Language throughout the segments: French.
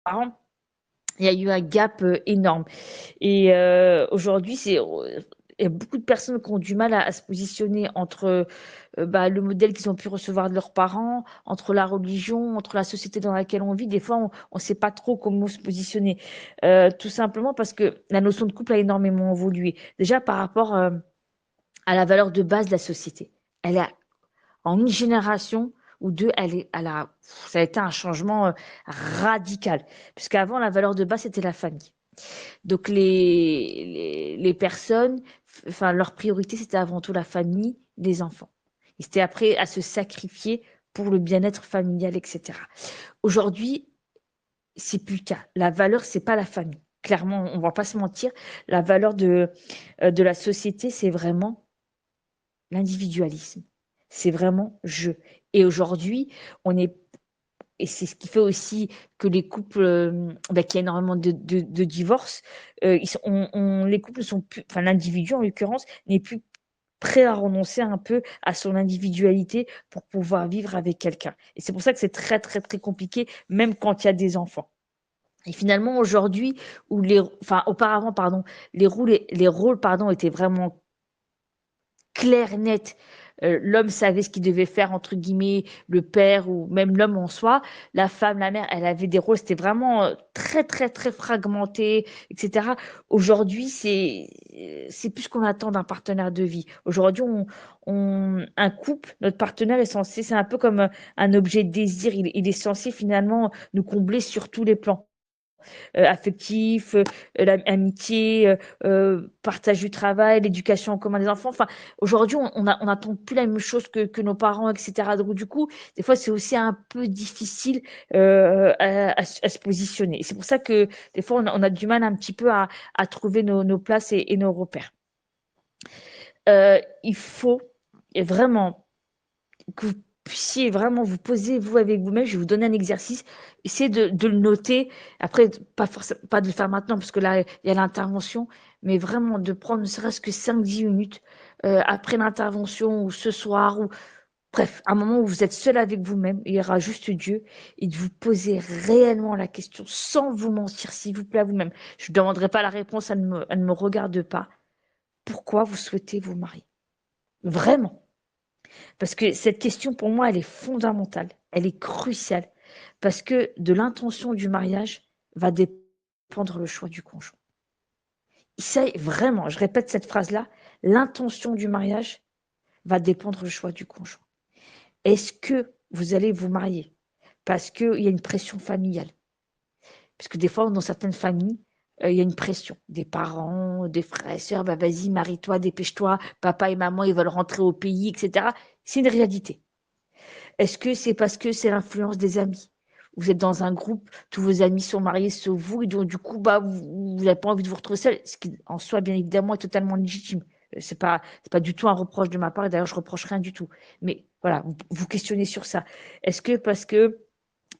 parents, il y a eu un gap énorme. Et aujourd'hui, il y a beaucoup de personnes qui ont du mal à se positionner entre le modèle qu'ils ont pu recevoir de leurs parents, entre la religion, entre la société dans laquelle on vit. Des fois, on ne sait pas trop comment se positionner. Tout simplement parce que la notion de couple a énormément évolué. Déjà par rapport à la valeur de base de la société. Elle a, en une génération ou deux, ça a été un changement radical. Puisqu'avant, la valeur de base, c'était la famille. Donc les personnes, enfin leur priorité c'était avant tout la famille, les enfants. Ils étaient après à se sacrifier pour le bien-être familial, etc. Aujourd'hui, c'est plus le cas. La valeur, c'est pas la famille. Clairement, on va pas se mentir. La valeur de la société, c'est vraiment l'individualisme. C'est vraiment je. Et aujourd'hui, on est et c'est ce qui fait aussi que les couples, qu'il y a énormément de divorces, les couples sont plus, enfin l'individu en l'occurrence, n'est plus prêt à renoncer un peu à son individualité pour pouvoir vivre avec quelqu'un. Et c'est pour ça que c'est très, très, très compliqué, même quand il y a des enfants. Et finalement, aujourd'hui, auparavant, pardon, les rôles, pardon, étaient vraiment clair, net. L'homme savait ce qu'il devait faire, entre guillemets, le père ou même l'homme en soi. La femme, la mère, elle avait des rôles, c'était vraiment très, très, très fragmenté, etc. Aujourd'hui, c'est plus ce qu'on attend d'un partenaire de vie. Aujourd'hui, un couple, notre partenaire est censé, c'est un peu comme un objet de désir. Il est censé finalement nous combler sur tous les plans affectif, l'amitié, partage du travail, l'éducation en commun des enfants. Enfin, aujourd'hui, on n'attend plus la même chose que nos parents, etc. Donc, du coup, des fois, c'est aussi un peu difficile à se positionner. Et c'est pour ça que des fois, on a du mal un petit peu à trouver nos places et nos repères. Il faut vraiment que vous puissiez vraiment vous poser, vous, avec vous-même. Je vais vous donner un exercice. Essayez de le noter. Après, pas forcément, pas de le faire maintenant, parce que là, il y a l'intervention, mais vraiment de prendre ne serait-ce que 5-10 minutes après l'intervention ou ce soir, ou bref, un moment où vous êtes seul avec vous-même, il y aura juste Dieu, et de vous poser réellement la question sans vous mentir, s'il vous plaît, à vous-même. Je ne demanderai pas la réponse, elle ne me regarde pas. Pourquoi vous souhaitez vous marier? Vraiment. Parce que cette question, pour moi, elle est fondamentale, elle est cruciale, parce que de l'intention du mariage va dépendre le choix du conjoint. Ça, vraiment, je répète cette phrase-là, l'intention du mariage va dépendre le choix du conjoint. Est-ce que vous allez vous marier parce qu'il y a une pression familiale? Parce que des fois, dans certaines familles, il y a une pression des parents, des frères et sœurs, bah vas-y, marie-toi, dépêche-toi, papa et maman, ils veulent rentrer au pays, etc. C'est une réalité. Est-ce que c'est parce que c'est l'influence des amis? Vous êtes dans un groupe, tous vos amis sont mariés sauf vous, et donc du coup, vous n'avez pas envie de vous retrouver seul, ce qui en soi, bien évidemment, est totalement légitime. C'est pas du tout un reproche de ma part, et d'ailleurs, je reproche rien du tout. Mais voilà, vous questionnez sur ça. Est-ce que parce que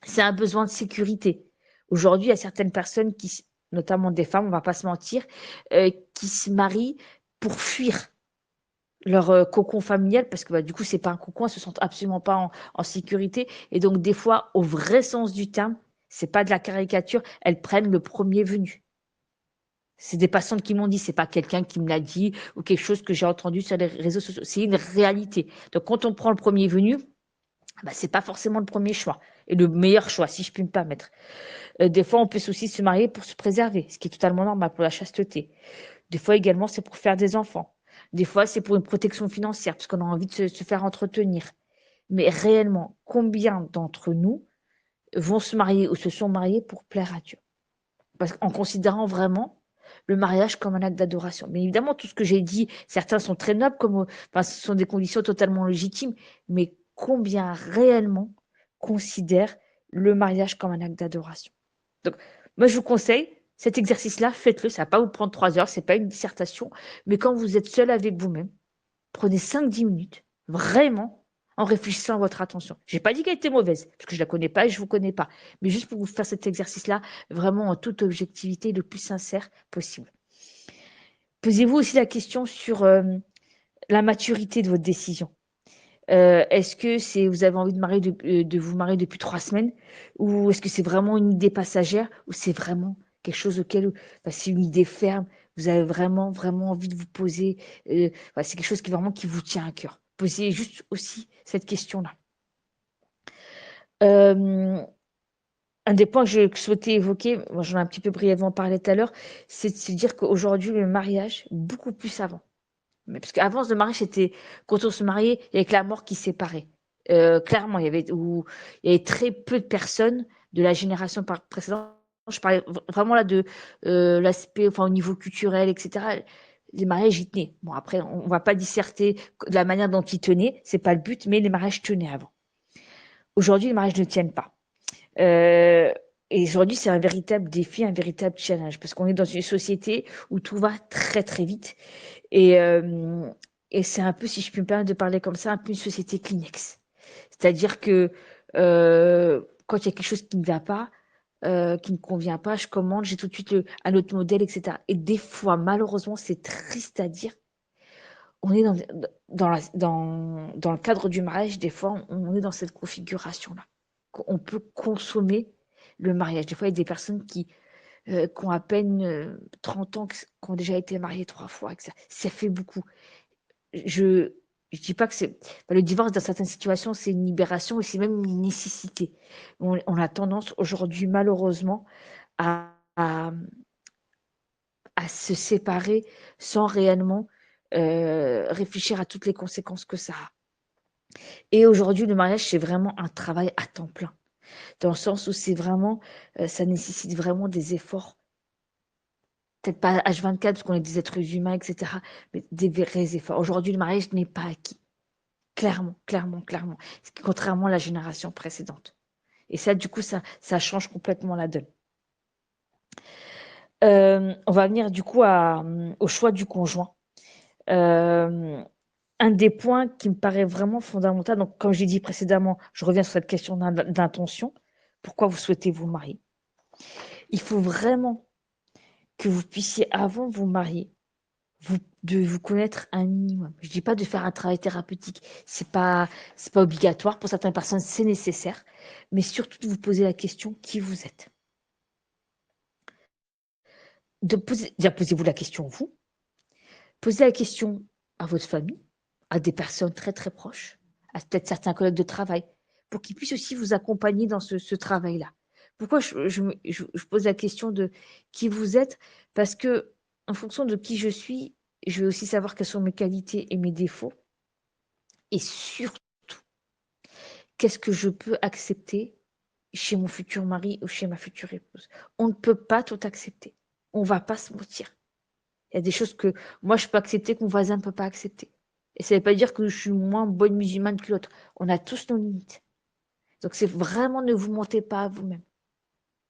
c'est un besoin de sécurité? Aujourd'hui, il y a certaines personnes notamment des femmes, on va pas se mentir, qui se marient pour fuir leur cocon familial, parce que du coup c'est pas un cocon, elles se sentent absolument pas en sécurité, et donc des fois, au vrai sens du terme, c'est pas de la caricature, elles prennent le premier venu. C'est des patientes qui m'ont dit, c'est pas quelqu'un qui me l'a dit ou quelque chose que j'ai entendu sur les réseaux sociaux, c'est une réalité. Donc quand on prend le premier venu, c'est pas forcément le premier choix et le meilleur choix, si je puis me permettre. Des fois, on peut aussi se marier pour se préserver, ce qui est totalement normal, pour la chasteté. Des fois également, c'est pour faire des enfants. Des fois, c'est pour une protection financière, parce qu'on a envie de se faire entretenir. Mais réellement, combien d'entre nous vont se marier ou se sont mariés pour plaire à Dieu? Parce qu'en considérant vraiment le mariage comme un acte d'adoration. Mais évidemment, tout ce que j'ai dit, certains sont très nobles, ce sont des conditions totalement légitimes, mais combien réellement considèrent le mariage comme un acte d'adoration? Donc, moi, je vous conseille cet exercice-là, faites-le. Ça va pas vous prendre 3 heures, c'est pas une dissertation, mais quand vous êtes seul avec vous-même, prenez 5-10 minutes, vraiment, en réfléchissant à votre attention. J'ai pas dit qu'elle était mauvaise, parce que je la connais pas et je vous connais pas, mais juste pour vous faire cet exercice-là, vraiment en toute objectivité, le plus sincère possible. Posez-vous aussi la question sur la maturité de votre décision. Est-ce que c'est vous avez envie de vous marier depuis 3 semaines? Ou est-ce que c'est vraiment une idée passagère? Ou c'est vraiment quelque chose auquel c'est une idée ferme, vous avez vraiment, vraiment envie de vous poser, c'est quelque chose qui vous tient à cœur? Posez juste aussi cette question-là. Hem, un des points que je souhaitais évoquer, moi j'en ai un petit peu brièvement parlé tout à l'heure, c'est de se dire qu'aujourd'hui le mariage, beaucoup plus avant. Mais parce qu'avant le mariage, c'était quand on se mariait, il y avait que la mort qui séparait. Clairement, il y avait très peu de personnes de la génération précédente. Je parlais vraiment là de l'aspect, enfin au niveau culturel, etc. Les mariages, ils tenaient. Bon, après, on va pas disserter de la manière dont ils tenaient, c'est pas le but, mais les mariages tenaient avant. Aujourd'hui, les mariages ne tiennent pas. Euh, et aujourd'hui, c'est un véritable défi, un véritable challenge, parce qu'on est dans une société où tout va très très vite. Et, euh, et c'est un peu, si je peux me permettre de parler comme ça, un peu une société Kleenex. C'est-à-dire que quand il y a quelque chose qui ne va pas, qui ne me convient pas, je commande, j'ai tout de suite un autre modèle, etc. Et des fois, malheureusement, c'est triste à dire, on est dans le cadre du mariage, des fois, on est dans cette configuration-là. On peut consommer le mariage. Des fois, il y a des personnes qui ont à peine 30 ans, qui ont déjà été mariées 3 fois, etc. Ça fait beaucoup. Je je dis pas que le divorce dans certaines situations, c'est une libération et c'est même une nécessité. On a tendance aujourd'hui malheureusement à à se séparer sans réellement, réfléchir à toutes les conséquences que ça a. Et aujourd'hui, le mariage, c'est vraiment un travail à temps plein. Dans le sens où c'est vraiment, ça nécessite vraiment des efforts, peut-être pas H24 parce qu'on est des êtres humains et cetera, mais des vrais efforts. Aujourd'hui, le mariage n'est pas acquis. Clairement, clairement, clairement. Contrairement à la génération précédente. Et ça, du coup, ça change complètement la donne. On va venir du coup au choix du conjoint. Un des points qui me paraît vraiment fondamental, donc comme j'ai dit précédemment, je reviens sur cette question d'intention. Pourquoi vous souhaitez vous marier? Il faut vraiment que vous puissiez, avant de vous marier, de vous connaître un minimum. Je dis pas de faire un travail thérapeutique, c'est pas obligatoire. Pour certaines personnes, c'est nécessaire, mais surtout de vous poser la question qui vous êtes. Déjà posez-vous la question vous, posez la question à votre famille, à des personnes très très proches, à peut-être certains collègues de travail, pour qu'ils puissent aussi vous accompagner dans ce travail-là. Pourquoi je pose la question de qui vous êtes? Parce que en fonction de qui je suis, je vais aussi savoir quelles sont mes qualités et mes défauts. Et surtout, qu'est-ce que je peux accepter chez mon futur mari ou chez ma future épouse? On ne peut pas tout accepter. On va pas se mentir. Il y a des choses que moi je peux accepter que mon voisin ne peut pas accepter. Et ça ne veut pas dire que je suis moins bonne musulmane que l'autre. On a tous nos limites. Donc c'est vraiment ne vous mentez pas à vous-même.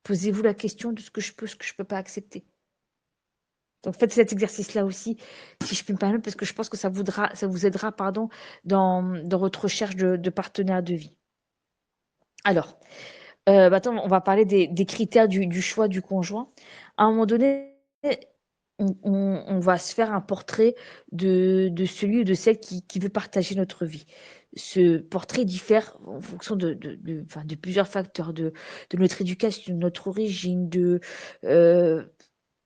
Posez-vous la question de ce que je peux, ce que je peux pas accepter. Donc faites cet exercice-là aussi, si je puis me permettre, parce que je pense que ça vous aidera, pardon, dans votre recherche de partenaire de vie. Alors, maintenant, on va parler des critères du choix du conjoint. À un moment donné, on va se faire un portrait de celui ou de celle qui veut partager notre vie. Ce portrait diffère en fonction de plusieurs facteurs, de notre éducation, de notre origine, de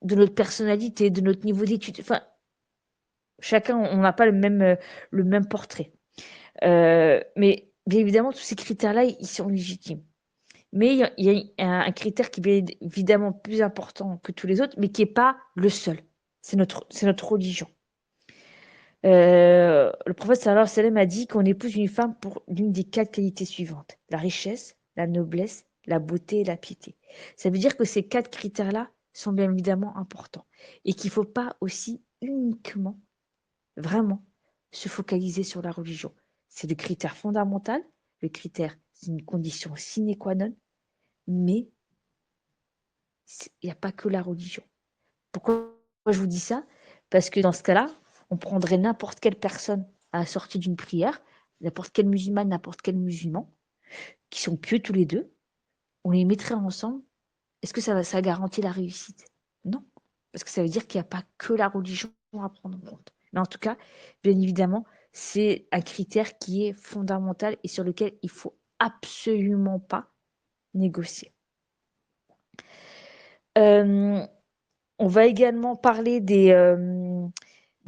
notre personnalité, de notre niveau d'études. Enfin, chacun, on n'a pas le même portrait. Mais bien évidemment, tous ces critères-là, ils sont légitimes. Mais il y a un critère qui est bien évidemment plus important que tous les autres, mais qui est pas le seul. C'est notre religion. Le prophète sallallahu alayhi wa sallam a dit qu'on épouse une femme pour l'une des 4 qualités suivantes: la richesse, la noblesse, la beauté et la piété. Ça veut dire que ces 4 critères-là sont bien évidemment importants et qu'il faut pas aussi uniquement, vraiment, se focaliser sur la religion. C'est le critère fondamental, le critère, c'est une condition sine qua non, mais il n'y a pas que la religion. Pourquoi je vous dis ça? Parce que dans ce cas-là, on prendrait n'importe quelle personne à la sortie d'une prière, n'importe quelle musulmane, n'importe quel musulman, qui sont pieux tous les deux, on les mettrait ensemble. Est-ce que ça garantit la réussite? Non, parce que ça veut dire qu'il n'y a pas que la religion à prendre en compte. Mais en tout cas, bien évidemment, c'est un critère qui est fondamental et sur lequel il faut absolument pas négocier. On va également parler des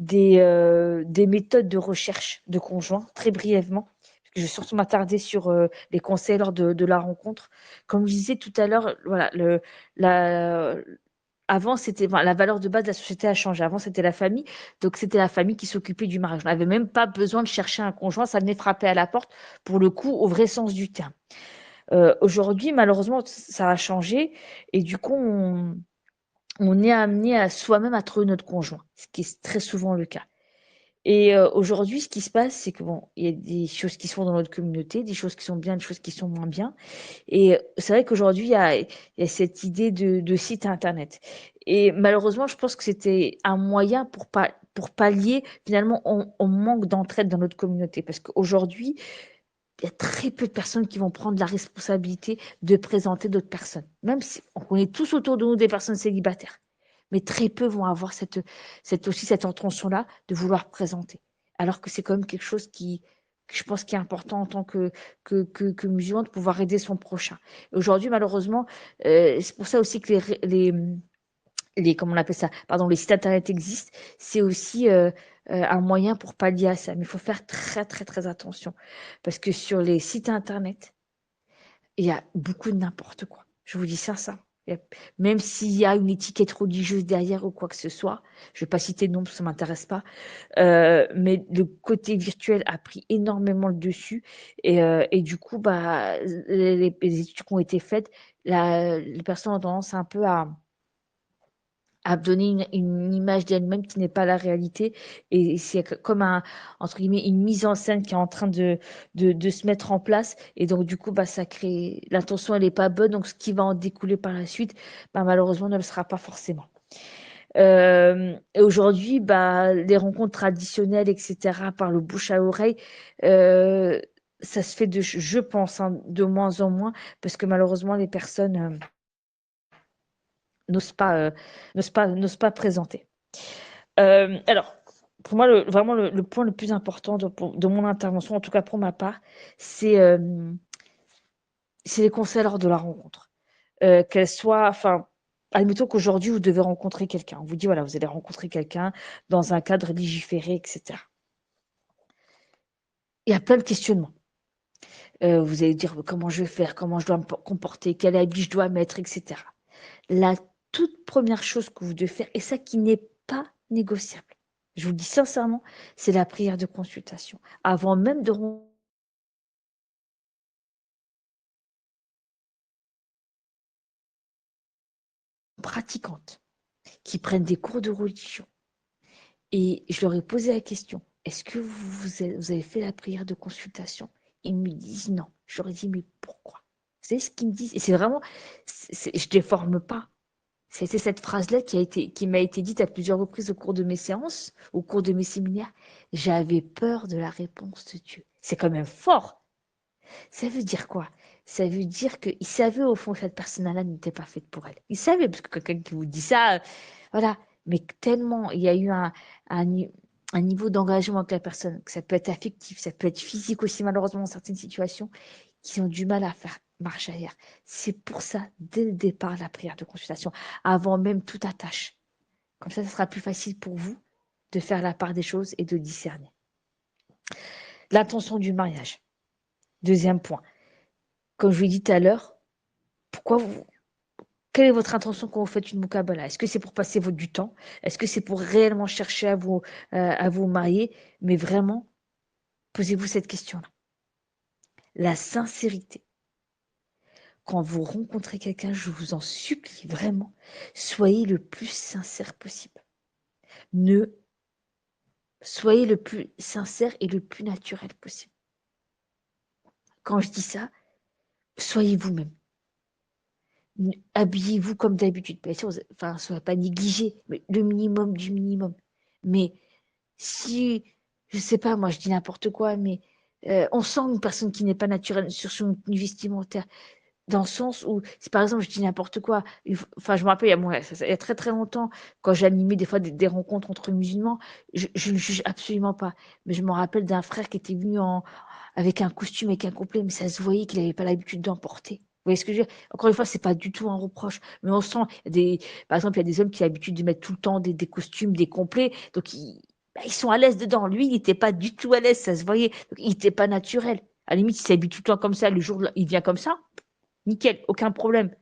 méthodes de recherche de conjoints, très brièvement. Je vais surtout m'attarder sur les conseils lors de la rencontre. Comme je disais tout à l'heure, voilà, avant, c'était la valeur de base de la société a changé. Avant, c'était la famille, donc c'était la famille qui s'occupait du mariage. On n'avait même pas besoin de chercher un conjoint, ça venait frapper à la porte, pour le coup, au vrai sens du terme. Aujourd'hui, malheureusement, ça a changé et du coup, on est amené à soi-même à trouver notre conjoint, ce qui est très souvent le cas. Et aujourd'hui, ce qui se passe, c'est que bon, il y a des choses qui se font dans notre communauté, des choses qui sont bien, des choses qui sont moins bien. Et c'est vrai qu'aujourd'hui, il y a cette idée de site internet. Et malheureusement, je pense que c'était un moyen pour pallier finalement au manque d'entraide dans notre communauté. Parce qu'aujourd'hui, il y a très peu de personnes qui vont prendre la responsabilité de présenter d'autres personnes. Même si on connaît tous autour de nous des personnes célibataires. Mais très peu vont avoir aussi cette intention-là de vouloir présenter. Alors que c'est quand même quelque chose que je pense qui est important en tant que musulman, de pouvoir aider son prochain. Aujourd'hui, malheureusement, c'est pour ça aussi que comment on appelle ça, pardon, les sites internet existent. C'est aussi un moyen pour pallier à ça. Mais il faut faire très, très, très attention. Parce que sur les sites internet, il y a beaucoup de n'importe quoi. Je vous dis ça. Même s'il y a une étiquette religieuse derrière ou quoi que ce soit, je ne vais pas citer de nom parce que ça ne m'intéresse pas, mais le côté virtuel a pris énormément le dessus et du coup, bah, les études qui ont été faites, les personnes ont tendance un peu à donner une image d'elle-même qui n'est pas la réalité et c'est comme entre guillemets une mise en scène qui est en train de se mettre en place et donc du coup bah ça crée l'intention elle est pas bonne donc ce qui va en découler par la suite bah, malheureusement ne le sera pas forcément. Et aujourd'hui bah les rencontres traditionnelles etc par le bouche à oreille ça se fait je pense hein, de moins en moins parce que malheureusement les personnes n'osent pas présenter. Alors, pour moi, vraiment le point le plus important de mon intervention, en tout cas pour ma part, c'est les conseils lors de la rencontre. Qu'elle soit, enfin, admettons qu'aujourd'hui, vous devez rencontrer quelqu'un. On vous dit, voilà, vous allez rencontrer quelqu'un dans un cadre légiféré, etc. Il y a plein de questionnements. Vous allez dire comment je vais faire, comment je dois me comporter, quel habit je dois mettre, etc. La toute première chose que vous devez faire, et ça qui n'est pas négociable, je vous le dis sincèrement, c'est la prière de consultation. Avant même de pratiquantes qui prennent des cours de religion. Et je leur ai posé la question, est-ce que vous avez fait la prière de consultation? Ils me disent non. Je leur ai dit, mais pourquoi? Vous savez ce qu'ils me disent? Et c'est vraiment, je ne déforme pas. C'était cette phrase-là qui m'a été dite à plusieurs reprises au cours de mes séances, au cours de mes séminaires. J'avais peur de la réponse de Dieu. C'est quand même fort. Ça veut dire quoi? Ça veut dire qu'il savait au fond que cette personne-là n'était pas faite pour elle. Il savait, parce que quelqu'un qui vous dit ça, voilà. Mais tellement il y a eu un niveau d'engagement avec la personne, que ça peut être affectif, ça peut être physique aussi, malheureusement, dans certaines situations, qui ont du mal à faire marche arrière. C'est pour ça, dès le départ, la prière de consultation, avant même toute attache. Comme ça sera plus facile pour vous de faire la part des choses et de discerner. L'intention du mariage. Deuxième point. Comme je vous l'ai dit tout à l'heure, quelle est votre intention quand vous faites une mukabala? Est-ce que c'est pour passer du temps? Est-ce que c'est pour réellement chercher à vous marier? Mais vraiment, posez-vous cette question-là. La sincérité. Quand vous rencontrez quelqu'un, je vous en supplie vraiment, soyez le plus sincère possible. Soyez le plus sincère et le plus naturel possible. Quand je dis ça, soyez vous-même. Habillez-vous comme d'habitude. Bien sûr, enfin, soyez pas négligé, mais le minimum du minimum. Mais si, je sais pas, moi je dis n'importe quoi, mais on sent une personne qui n'est pas naturelle sur son tenue vestimentaire. Dans le sens où, si par exemple, je dis n'importe quoi, enfin, je me rappelle, il y a très très longtemps, quand j'animais des fois des rencontres entre musulmans, je ne juge absolument pas. Mais je me rappelle d'un frère qui était venu avec un costume, avec un complet, mais ça se voyait qu'il n'avait pas l'habitude d'en porter. Vous voyez ce que je veux dire? Encore une fois, c'est pas du tout un reproche, mais on sent, par exemple, il y a des hommes qui ont l'habitude de mettre tout le temps des costumes, des complets, donc ils sont à l'aise dedans. Lui, il n'était pas du tout à l'aise, ça se voyait. Donc, il n'était pas naturel. À la limite, il s'habille tout le temps comme ça, le jour, il vient comme ça. Nickel, aucun problème.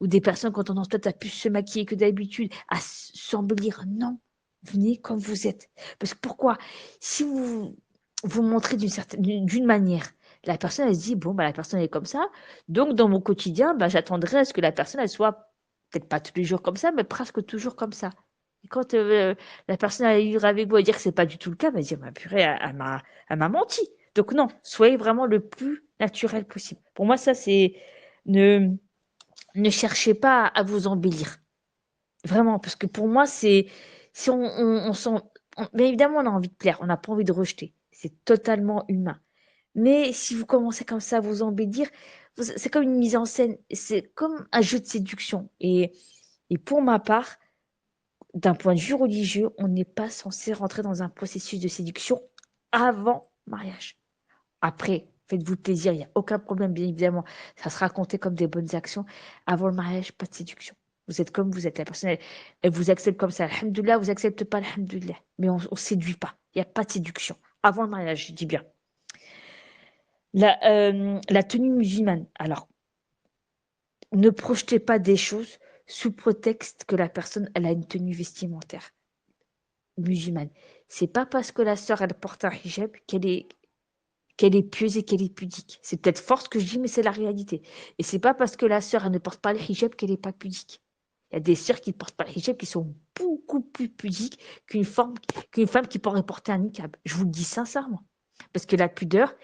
Ou des personnes, quand on tendance peut-être à plus se maquiller que d'habitude, à s'embellir. Non, venez comme vous êtes. Parce que pourquoi? Si vous montrez d'une manière, la personne, elle se dit, bon, bah, la personne est comme ça. Donc, dans mon quotidien, bah, j'attendrai à ce que la personne, elle soit peut-être pas tous les jours comme ça, mais presque toujours comme ça. Et quand la personne va vivre avec vous et dire que c'est pas du tout le cas, elle va dire, ma purée, elle m'a menti. Donc non, soyez vraiment le plus naturel possible. Pour moi, ça, c'est ne, ne cherchez pas à vous embellir. Vraiment, parce que pour moi, c'est si on sent. Bien évidemment, on a envie de plaire, on n'a pas envie de rejeter. C'est totalement humain. Mais si vous commencez comme ça à vous embellir, c'est comme une mise en scène, c'est comme un jeu de séduction. Et pour ma part, d'un point de vue religieux, on n'est pas censé rentrer dans un processus de séduction avant mariage. Après, faites-vous plaisir, il n'y a aucun problème, bien évidemment. Ça sera compté comme des bonnes actions. Avant le mariage, pas de séduction. Vous êtes comme vous êtes. La personne, elle vous accepte comme ça. Alhamdoulilah, vous accepte pas, alhamdoulilah. Mais on ne séduit pas. Il n'y a pas de séduction. Avant le mariage, je dis bien. La tenue musulmane. Alors, ne projetez pas des choses sous prétexte que la personne, elle a une tenue vestimentaire musulmane. C'est pas parce que la sœur, elle porte un hijab qu'elle est pieuse et qu'elle est pudique. C'est peut-être fort ce que je dis, mais c'est la réalité. Et c'est pas parce que la sœur, elle ne porte pas le hijab qu'elle n'est pas pudique. Il y a des sœurs qui ne portent pas le hijab qui sont beaucoup plus pudiques qu'une femme qui pourrait porter un niqab. Je vous le dis sincèrement. Parce que la pudeur,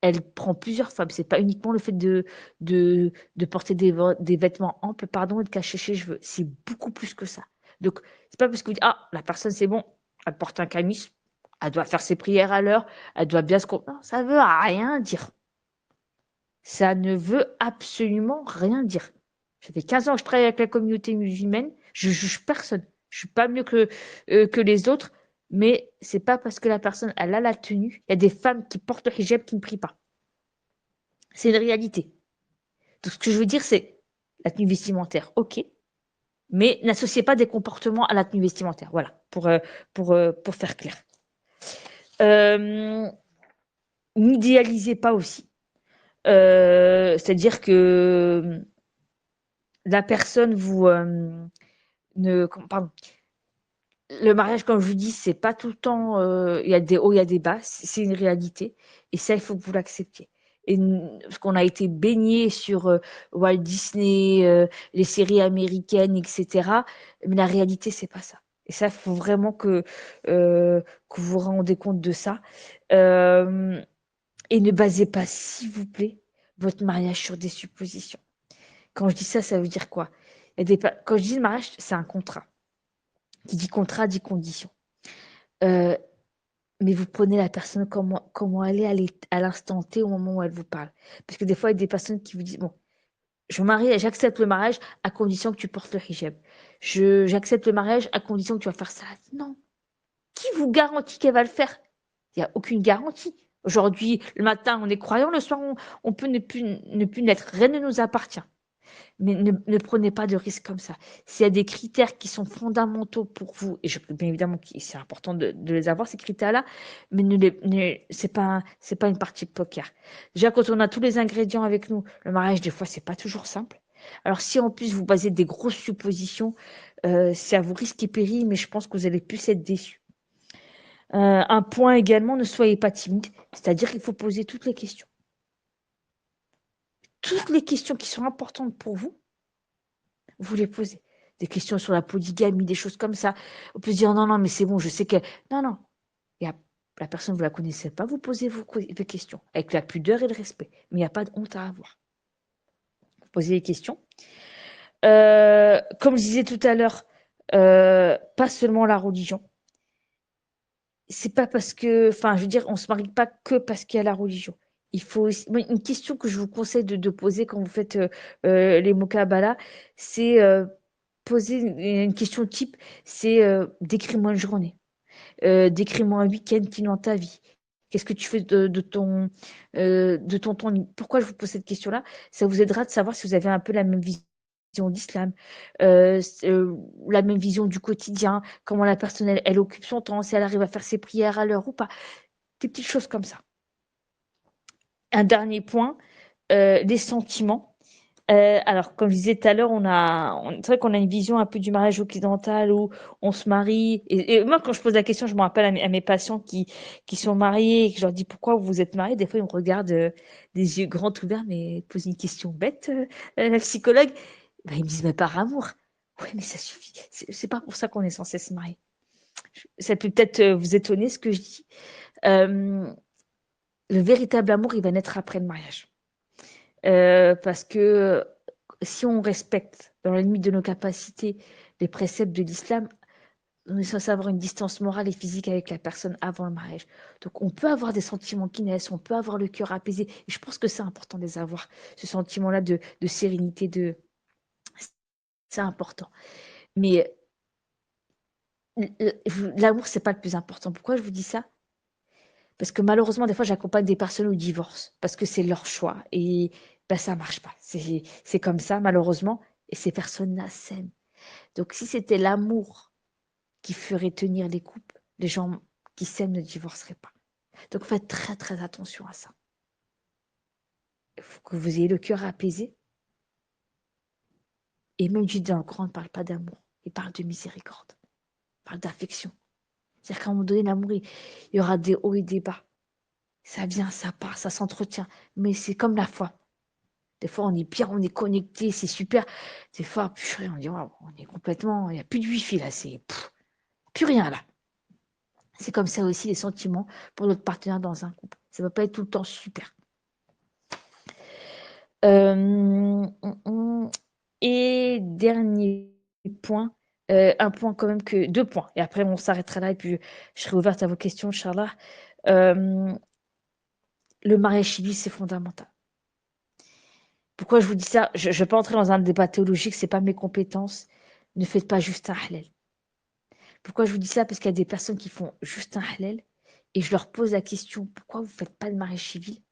elle prend plusieurs formes. C'est pas uniquement le fait de porter des vêtements amples, pardon, et de cacher ses cheveux. C'est beaucoup plus que ça. Donc, c'est pas parce que vous dites, ah, la personne, c'est bon, elle porte un camis, elle doit faire ses prières à l'heure, elle doit bien se comprendre. Non, ça veut rien dire. Ça ne veut absolument rien dire. Ça fait 15 ans que je travaille avec la communauté musulmane, je juge personne. Je suis pas mieux que les autres, mais c'est pas parce que la personne, elle a la tenue. Il y a des femmes qui portent le hijab qui ne prient pas. C'est une réalité. Donc, ce que je veux dire, c'est la tenue vestimentaire, ok, mais n'associez pas des comportements à la tenue vestimentaire. Voilà, pour faire clair. N'idéalisez pas aussi. C'est-à-dire que la personne vous pardon, le mariage, comme je vous dis, c'est pas tout le temps, il y a des hauts, il y a des bas, c'est une réalité et ça, il faut que vous l'acceptiez. Et parce qu'on a été baigné sur Walt Disney, les séries américaines, etc. Mais la réalité, c'est pas ça. Et ça, il faut vraiment que vous vous rendez compte de ça. Et ne basez pas, s'il vous plaît, votre mariage sur des suppositions. Quand je dis ça, ça veut dire quoi? Quand je dis le mariage, c'est un contrat. Qui dit contrat dit condition. Euh, mais vous prenez la personne comment elle est à l'instant T au moment où elle vous parle. Parce que des fois, il y a des personnes qui vous disent, bon, je me marie, j'accepte le mariage à condition que tu portes le hijab. J'accepte le mariage à condition que tu vas faire ça. Non. Qui vous garantit qu'elle va le faire? Il n'y a aucune garantie. Aujourd'hui, le matin, on est croyant, le soir, on peut ne plus l'être. Rien ne nous appartient. Mais ne prenez pas de risques comme ça. S'il y a des critères qui sont fondamentaux pour vous, et bien évidemment c'est important de les avoir, ces critères-là, mais c'est pas une partie de poker. Déjà, quand on a tous les ingrédients avec nous, le mariage, des fois, c'est pas toujours simple. Alors, si en plus vous basez des grosses suppositions, c'est à vos risques et périls, mais je pense que vous allez plus être déçus. Un point également, ne soyez pas timide, c'est-à-dire qu'il faut poser toutes les questions. Toutes les questions qui sont importantes pour vous, vous les posez. Des questions sur la polygamie, des choses comme ça. On peut se dire non, non, mais c'est bon, je sais que. Non, non. La personne, vous ne la connaissez pas, vous posez vos questions avec la pudeur et le respect. Mais il n'y a pas de honte à avoir. Vous posez les questions. Comme je disais tout à l'heure, pas seulement la religion. C'est pas parce que. Enfin, je veux dire, on ne se marie pas que parce qu'il y a la religion. il faut aussi une question que je vous conseille de poser quand vous faites, les muqabalah, c'est, poser une question type, c'est, «Décris-moi une journée». Décris-moi un week-end qui est dans ta vie. Qu'est-ce que tu fais de ton temps libre? Pourquoi je vous pose cette question-là? Ça vous aidera de savoir si vous avez un peu la même vision d'islam, la même vision du quotidien, comment la personne elle occupe son temps, si elle arrive à faire ses prières à l'heure ou pas. Des petites choses comme ça. Un dernier point, les sentiments. Alors, comme je disais tout à l'heure, c'est vrai qu'on a une vision un peu du mariage occidental où on se marie. Et moi, quand je pose la question, je me rappelle à mes patients qui sont mariés et que je leur dis pourquoi vous vous êtes mariés. Des fois, ils me regardent des yeux grands ouverts, mais pose une question bête, la psychologue. Ben, ils me disent, mais par amour. Oui, mais ça suffit. C'est pas pour ça qu'on est censé se marier. Ça peut peut-être vous étonner ce que je dis. Euh, le véritable amour, il va naître après le mariage. Parce que si on respecte, dans la limite de nos capacités, les préceptes de l'islam, on est censé avoir une distance morale et physique avec la personne avant le mariage. Donc on peut avoir des sentiments qui naissent, on peut avoir le cœur apaisé. Et je pense que c'est important de les avoir, ce sentiment-là de sérénité, c'est important. Mais l'amour, c'est pas le plus important. Pourquoi je vous dis ça? Parce que malheureusement, des fois, j'accompagne des personnes au divorce parce que c'est leur choix et ben, ça marche pas. C'est comme ça, malheureusement, et ces personnes-là s'aiment. Donc, si c'était l'amour qui ferait tenir les couples, les gens qui s'aiment ne divorceraient pas. Donc, faites très, très attention à ça. Il faut que vous ayez le cœur apaisé. Et même Dieu dans le Coran ne parle pas d'amour, il parle de miséricorde, il parle d'affection. C'est-à-dire qu'à un moment donné, l'amour, il y aura des hauts et des bas. Ça vient, ça part, ça s'entretient. Mais c'est comme la foi. Des fois, on est bien, on est connecté, c'est super. Des fois, purée, on dit, waouh, on est complètement, il n'y a plus de wifi là, c'est plus rien là. C'est comme ça aussi les sentiments pour notre partenaire dans un couple. Ça ne va pas être tout le temps super. Et dernier point, un point quand même que, 2 points, et après on s'arrêtera là et puis je serai ouverte à vos questions, Inch'Allah. Le mariage civil, c'est fondamental. Pourquoi je vous dis ça? Je ne vais pas entrer dans un débat théologique, c'est pas mes compétences. Ne faites pas juste un halal. Pourquoi je vous dis ça? Parce qu'il y a des personnes qui font juste un halal et je leur pose la question, pourquoi vous ne faites pas de mariage civil?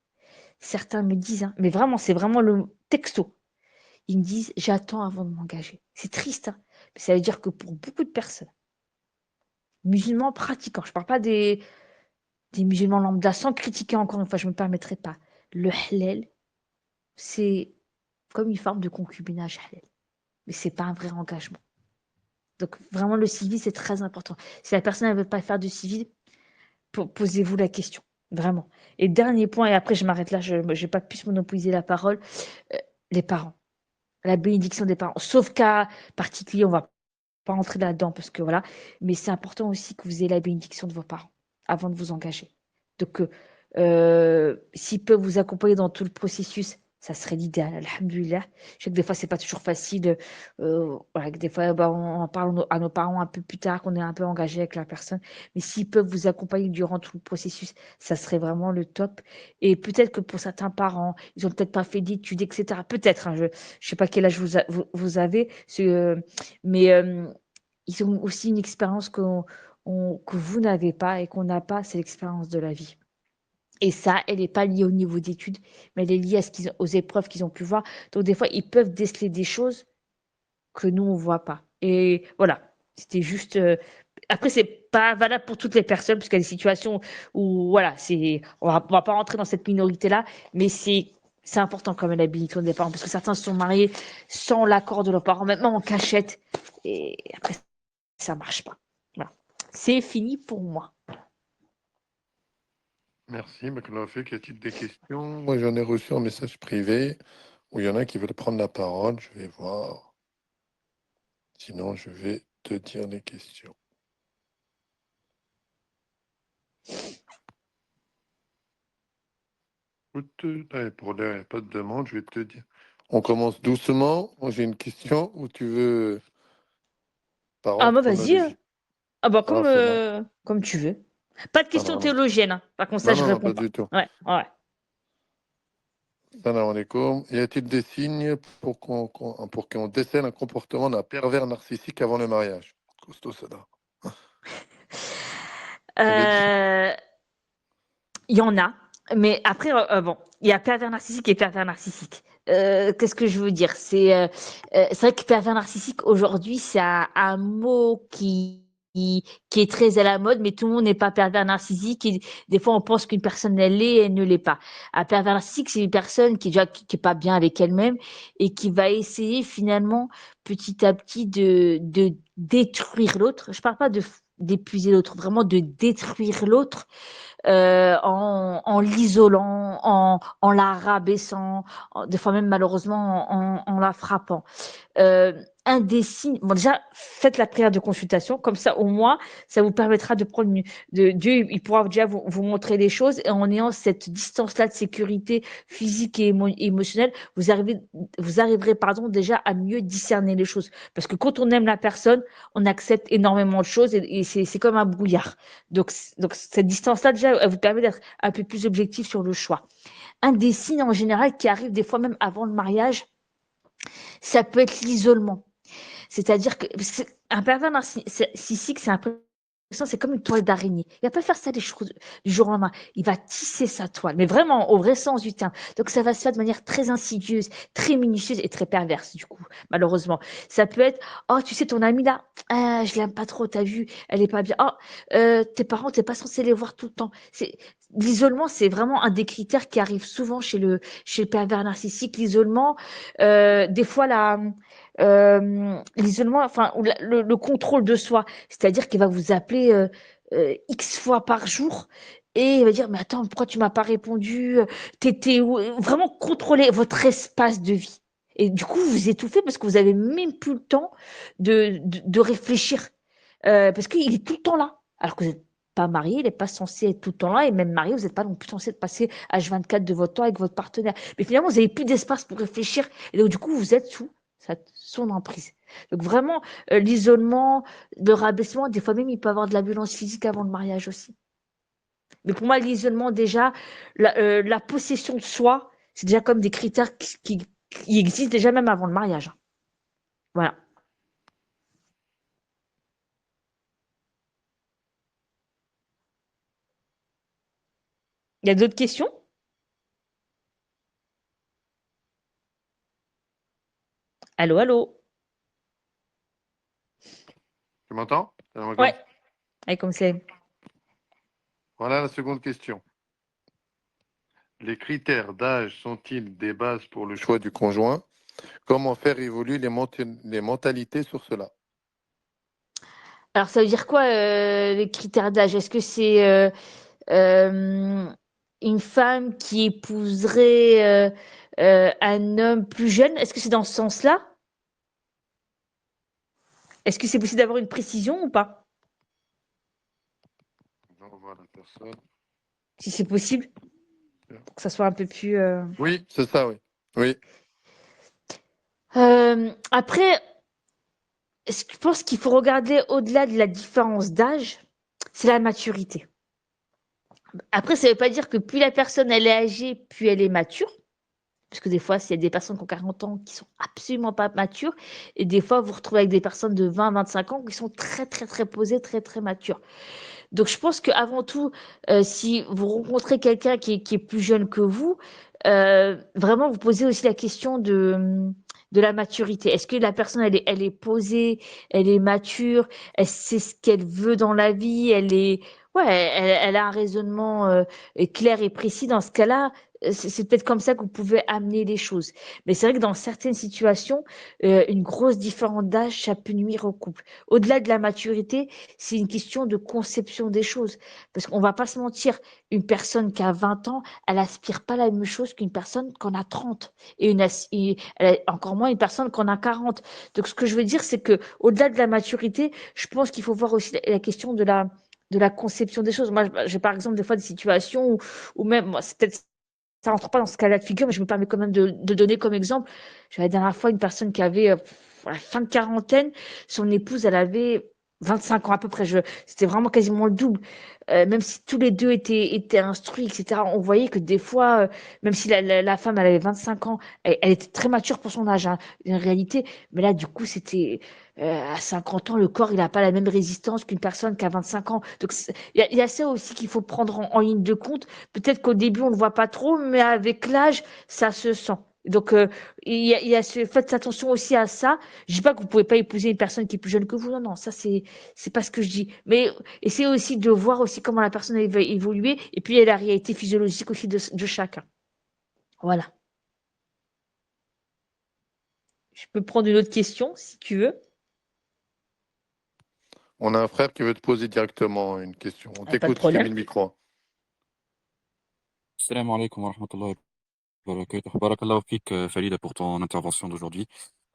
Certains me disent, hein, mais vraiment, c'est vraiment le texto. Ils me disent, j'attends avant de m'engager. C'est triste, hein, mais ça veut dire que pour beaucoup de personnes, musulmans pratiquants, je ne parle pas des musulmans lambda, sans critiquer encore une fois, je ne me permettrai pas. Le halal, c'est comme une forme de concubinage halal, mais c'est pas un vrai engagement. Donc vraiment, le civil, c'est très important. Si la personne ne veut pas faire de civil, posez-vous la question, vraiment. Et dernier point, et après je m'arrête là, je ne vais pas plus monopoliser la parole, les parents, la bénédiction des parents. Sauf cas particulier, on va pas rentrer là-dedans parce que voilà, mais c'est important aussi que vous ayez la bénédiction de vos parents avant de vous engager. Donc, s'ils peuvent vous accompagner dans tout le processus, ça serait l'idéal, alhamdoulilah. Je sais que des fois, c'est pas toujours facile. Voilà, que des fois, bah, on en parle à nos parents un peu plus tard, qu'on est un peu engagé avec la personne. Mais s'ils peuvent vous accompagner durant tout le processus, ça serait vraiment le top. Et peut-être que pour certains parents, ils ont peut-être pas fait d'études, etc. Peut-être, hein, je sais pas quel âge vous avez, mais ils ont aussi une expérience que vous n'avez pas et qu'on n'a pas, c'est l'expérience de la vie. Et ça, elle n'est pas liée au niveau d'études, mais elle est liée aux épreuves qu'ils ont pu voir. Donc, des fois, ils peuvent déceler des choses que nous, on ne voit pas. Et voilà, c'était juste. Après, c'est pas valable pour toutes les personnes, parce qu'il y a des situations où, voilà, on va pas rentrer dans cette minorité-là, mais c'est important quand même la bénédiction des parents, parce que certains se sont mariés sans l'accord de leurs parents, maintenant en cachette, et après, ça marche pas. Voilà. C'est fini pour moi. Merci, Bakalafik. Y a-t-il des questions? Moi, j'en ai reçu un message privé où il y en a qui veulent prendre la parole. Je vais voir. Sinon, je vais te dire les questions. Écoute, pour l'air, il n'y a pas de demande, je vais te dire. On commence doucement. Moi, j'ai une question où tu veux Ah parole bah vas-y, hein. chronologique. Ah bah Alors, c'est bon. comme tu veux. Pas de Alors, questions allons-y. théologiennes, hein. Par contre, ça, Non, je non, non, réponds pas pas. du tout. Ouais, ouais. Salam alaikum. Y a-t-il des signes pour qu'on décèle un comportement d'un pervers narcissique avant le mariage? Costaud, ça là. Elle est dit. Euh, Il y en a, mais après, bon, il y a pervers narcissique et pervers narcissique. Qu'est-ce que je veux dire? C'est vrai que pervers narcissique aujourd'hui, c'est un mot qui est très à la mode, mais tout le monde n'est pas pervers narcissique. Et des fois, on pense qu'une personne elle l'est, et elle ne l'est pas. Un pervers narcissique, c'est une personne qui est pas bien avec elle-même et qui va essayer finalement petit à petit de détruire l'autre. Je parle pas d'épuiser l'autre, vraiment de détruire l'autre en l'isolant, en la rabaissant, des fois même malheureusement en la frappant. Euh, un des signes, bon déjà, faites la prière de consultation, comme ça au moins, ça vous permettra de prendre, Dieu, il pourra déjà vous montrer les choses, et en ayant cette distance-là de sécurité physique et émotionnelle, vous arriverez, pardon, déjà à mieux discerner les choses. Parce que quand on aime la personne, on accepte énormément de choses, et c'est comme un brouillard. Donc cette distance-là, déjà, elle vous permet d'être un peu plus objectif sur le choix. Un des signes en général qui arrive des fois même avant le mariage, ça peut être l'isolement. C'est-à-dire que un pervers narcissique, c'est un peu c'est comme une toile d'araignée. Il va pas faire ça des choses du jour au lendemain. Il va tisser sa toile, mais vraiment au vrai sens du terme. Donc ça va se faire de manière très insidieuse, très minutieuse et très perverse du coup, malheureusement. Ça peut être, oh tu sais ton amie là, ah, je l'aime pas trop, t'as vu, elle est pas bien. Oh tes parents, t'es pas censé les voir tout le temps. L'isolement, c'est vraiment un des critères qui arrive souvent chez le pervers narcissique. L'isolement, des fois l'isolement, enfin, ou le contrôle de soi, c'est-à-dire qu'il va vous appeler X fois par jour et il va dire, mais attends, pourquoi tu m'as pas répondu? T'étais où? Vraiment contrôler votre espace de vie. Et du coup, vous étouffez parce que vous avez même plus le temps de réfléchir. Parce qu'il est tout le temps là. Alors que vous n'êtes pas marié, il n'est pas censé être tout le temps là. Et même marié, vous n'êtes pas non plus censé passer H24 de votre temps avec votre partenaire. Mais finalement, vous n'avez plus d'espace pour réfléchir. Et donc, du coup, vous êtes sous son emprise. Donc vraiment, l'isolement, le rabaissement, des fois même, il peut y avoir de la violence physique avant le mariage aussi. Mais pour moi, l'isolement, déjà, la possession de soi, c'est déjà comme des critères qui existent déjà même avant le mariage. Voilà. Il y a d'autres questions? Allô, allô? Tu m'entends? Salam alaikum. Ouais, allez, comme c'est. Voilà la seconde question. Les critères d'âge sont-ils des bases pour le choix du conjoint? Comment faire évoluer les mentalités sur cela? Alors, ça veut dire quoi, les critères d'âge? Est-ce que c'est euh, une femme qui épouserait un homme plus jeune? Est-ce que c'est dans ce sens-là? Est-ce que c'est possible d'avoir une précision ou pas? J'envoie la personne. Si c'est possible, pour que ça soit un peu plus. Oui, c'est ça, oui. Oui. Après, je pense qu'il faut regarder au-delà de la différence d'âge, c'est la maturité. Après, ça ne veut pas dire que plus la personne elle est âgée, plus elle est mature. Parce que des fois, il y a des personnes qui ont 40 ans qui sont absolument pas matures. Et des fois, vous vous retrouvez avec des personnes de 20, 25 ans qui sont très, très, très posées, très, très matures. Donc, je pense qu'avant tout, si vous rencontrez quelqu'un qui est plus jeune que vous, vraiment, vous posez aussi la question de la maturité. Est-ce que la personne, elle est posée, elle est mature, elle sait ce qu'elle veut dans la vie, ouais, elle a un raisonnement clair et précis. Dans ce cas-là, c'est peut-être comme ça que vous pouvez amener les choses. Mais c'est vrai que dans certaines situations, une grosse différence d'âge, ça peut nuire au couple. Au-delà de la maturité, c'est une question de conception des choses. Parce qu'on va pas se mentir, une personne qui a 20 ans, elle aspire pas la même chose qu'une personne qui en a 30. Encore moins une personne qui en a 40. Donc, ce que je veux dire, c'est que au-delà de la maturité, je pense qu'il faut voir aussi la question de la conception des choses. Moi, j'ai par exemple des fois des situations où même, moi, c'est peut-être ça rentre pas dans ce cas-là de figure, mais je me permets quand même de donner comme exemple. J'avais la dernière fois une personne qui avait, à la fin de quarantaine, son épouse, elle avait 25 ans à peu près. C'était vraiment quasiment le double. Même si tous les deux étaient instruits, etc., on voyait que des fois, même si la femme, elle avait 25 ans, elle était très mature pour son âge, hein, en réalité. Mais là, du coup, c'était à 50 ans, le corps, il n'a pas la même résistance qu'une personne qui a 25 ans. Donc, il y a ça aussi qu'il faut prendre en ligne de compte. Peut-être qu'au début, on ne le voit pas trop, mais avec l'âge, ça se sent. Donc, faites attention aussi à ça. Je dis pas que vous pouvez pas épouser une personne qui est plus jeune que vous. Non, non, ça, c'est pas ce que je dis. Mais essayez aussi de voir aussi comment la personne elle va évoluer. Et puis, il y a la réalité physiologique aussi de chacun. Voilà. Je peux prendre une autre question si tu veux. On a un frère qui veut te poser directement une question. On Pas de t'écoute, je t'ai mis problème. le micro. Salam alaikum wa rahmatullahi wa barakatuh. Barakallahu fik, Falida, pour ton intervention d'aujourd'hui.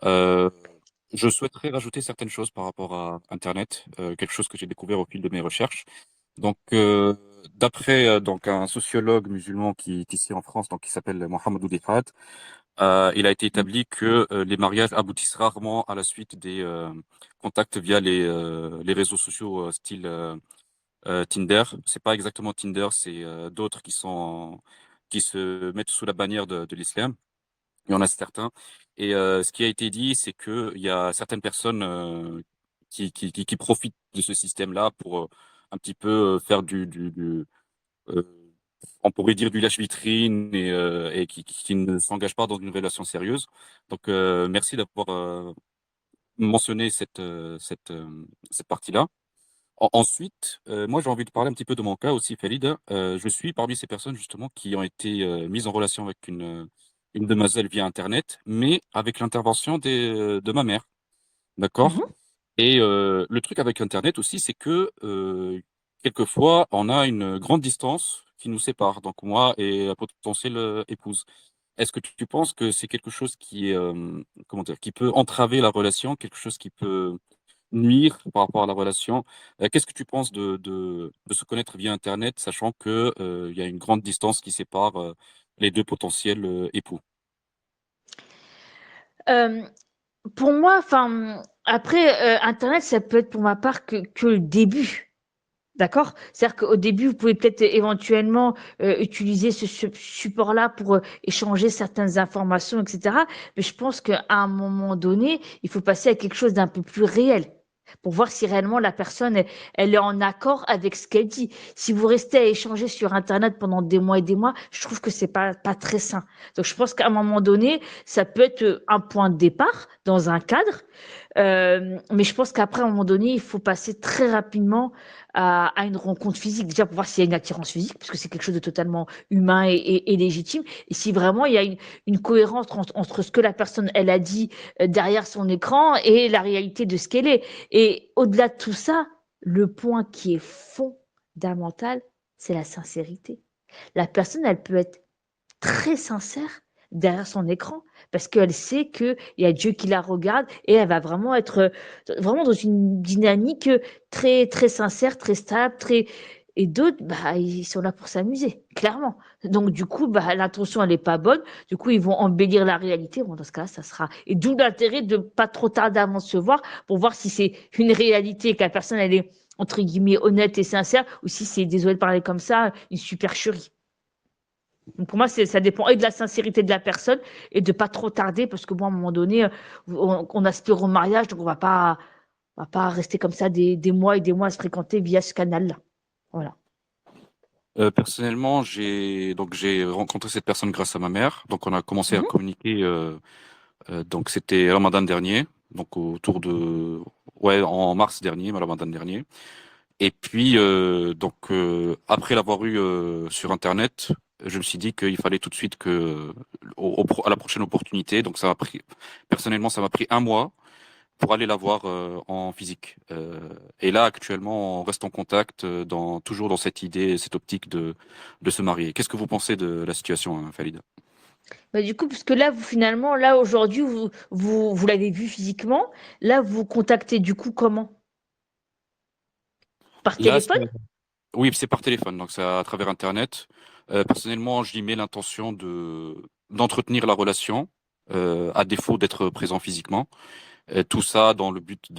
Euh, je souhaiterais rajouter certaines choses par rapport à Internet, quelque chose que j'ai découvert au fil de mes recherches. Donc, d'après donc un sociologue musulman qui est ici en France, donc qui s'appelle Mohamedou Dihad, il a été établi que les mariages aboutissent rarement à la suite des contacts via les réseaux sociaux style Tinder. C'est pas exactement Tinder, c'est d'autres qui se mettent sous la bannière de l'islam. Il y en a certains. Et ce qui a été dit, c'est que il y a certaines personnes qui profitent de ce système-là pour un petit peu faire euh, on pourrait dire du lâche-vitrine et qui ne s'engagent pas dans une relation sérieuse. Donc merci d'avoir mentionné cette partie-là. Ensuite, moi j'ai envie de parler un petit peu de mon cas aussi, Falid. Je suis parmi ces personnes justement qui ont été mises en relation avec une demoiselle via Internet, mais avec l'intervention de ma mère. D'accord? Mhm. Et le truc avec Internet aussi, c'est que quelquefois, on a une grande distance qui nous sépare, donc moi et la potentielle épouse. Est-ce que tu penses que c'est quelque chose qui est, comment dire, qui peut entraver la relation, quelque chose qui peut nuire par rapport à la relation? Qu'est-ce que tu penses de se connaître via Internet, sachant que il y a une grande distance qui sépare les deux potentiels époux? Euh, pour moi, enfin, après, Internet, ça peut être pour ma part que le début. D'accord? C'est-à-dire qu'au début, vous pouvez peut-être éventuellement utiliser ce support-là pour échanger certaines informations, etc. Mais je pense qu'à un moment donné, il faut passer à quelque chose d'un peu plus réel pour voir si réellement la personne, elle est en accord avec ce qu'elle dit. Si vous restez à échanger sur Internet pendant des mois et des mois, je trouve que c'est pas très sain. Donc, je pense qu'à un moment donné, ça peut être un point de départ dans un cadre, mais je pense qu'après, à un moment donné, il faut passer très rapidement à une rencontre physique, déjà pour voir s'il y a une attirance physique, parce que c'est quelque chose de totalement humain et légitime. Et si vraiment il y a une cohérence entre ce que la personne, elle a dit derrière son écran et la réalité de ce qu'elle est. Et au-delà de tout ça, le point qui est fondamental, c'est la sincérité. La personne, elle peut être très sincère derrière son écran parce qu'elle sait qu'il y a Dieu qui la regarde et elle va vraiment être vraiment dans une dynamique très très sincère, très stable, très et d'autres bah ils sont là pour s'amuser, clairement. Donc du coup bah l'intention elle est pas bonne, du coup ils vont embellir la réalité. Bon dans ce cas-là ça sera et d'où l'intérêt de pas trop tarder avant de se voir pour voir si c'est une réalité que la personne elle est entre guillemets honnête et sincère ou si c'est désolé de parler comme ça une supercherie. Donc pour moi, ça dépend et de la sincérité de la personne et de pas trop tarder parce que bon, à un moment donné, on aspire au mariage, donc on va pas rester comme ça des mois et des mois à se fréquenter via ce canal-là. Voilà. Personnellement, j'ai rencontré cette personne grâce à ma mère. Donc on a commencé à Mhm, communiquer. Donc c'était Ramadan dernier, donc autour de ouais en mars dernier, Ramadan dernier. Et puis après l'avoir eu sur Internet, je me suis dit qu'il fallait tout de suite que à la prochaine opportunité. Donc ça m'a pris personnellement ça m'a pris un mois pour aller la voir en physique. Et là actuellement on reste en contact toujours dans cette idée, cette optique de se marier. Qu'est-ce que vous pensez de la situation, hein, Falid? bah, du coup, parce que là, vous finalement, là aujourd'hui, vous l'avez vu physiquement, là, vous contactez du coup comment? Par Là, téléphone? oui, c'est par téléphone, donc c'est à travers Internet. Personnellement, j'y mets l'intention d'entretenir la relation, à défaut d'être présent physiquement. Tout ça dans le but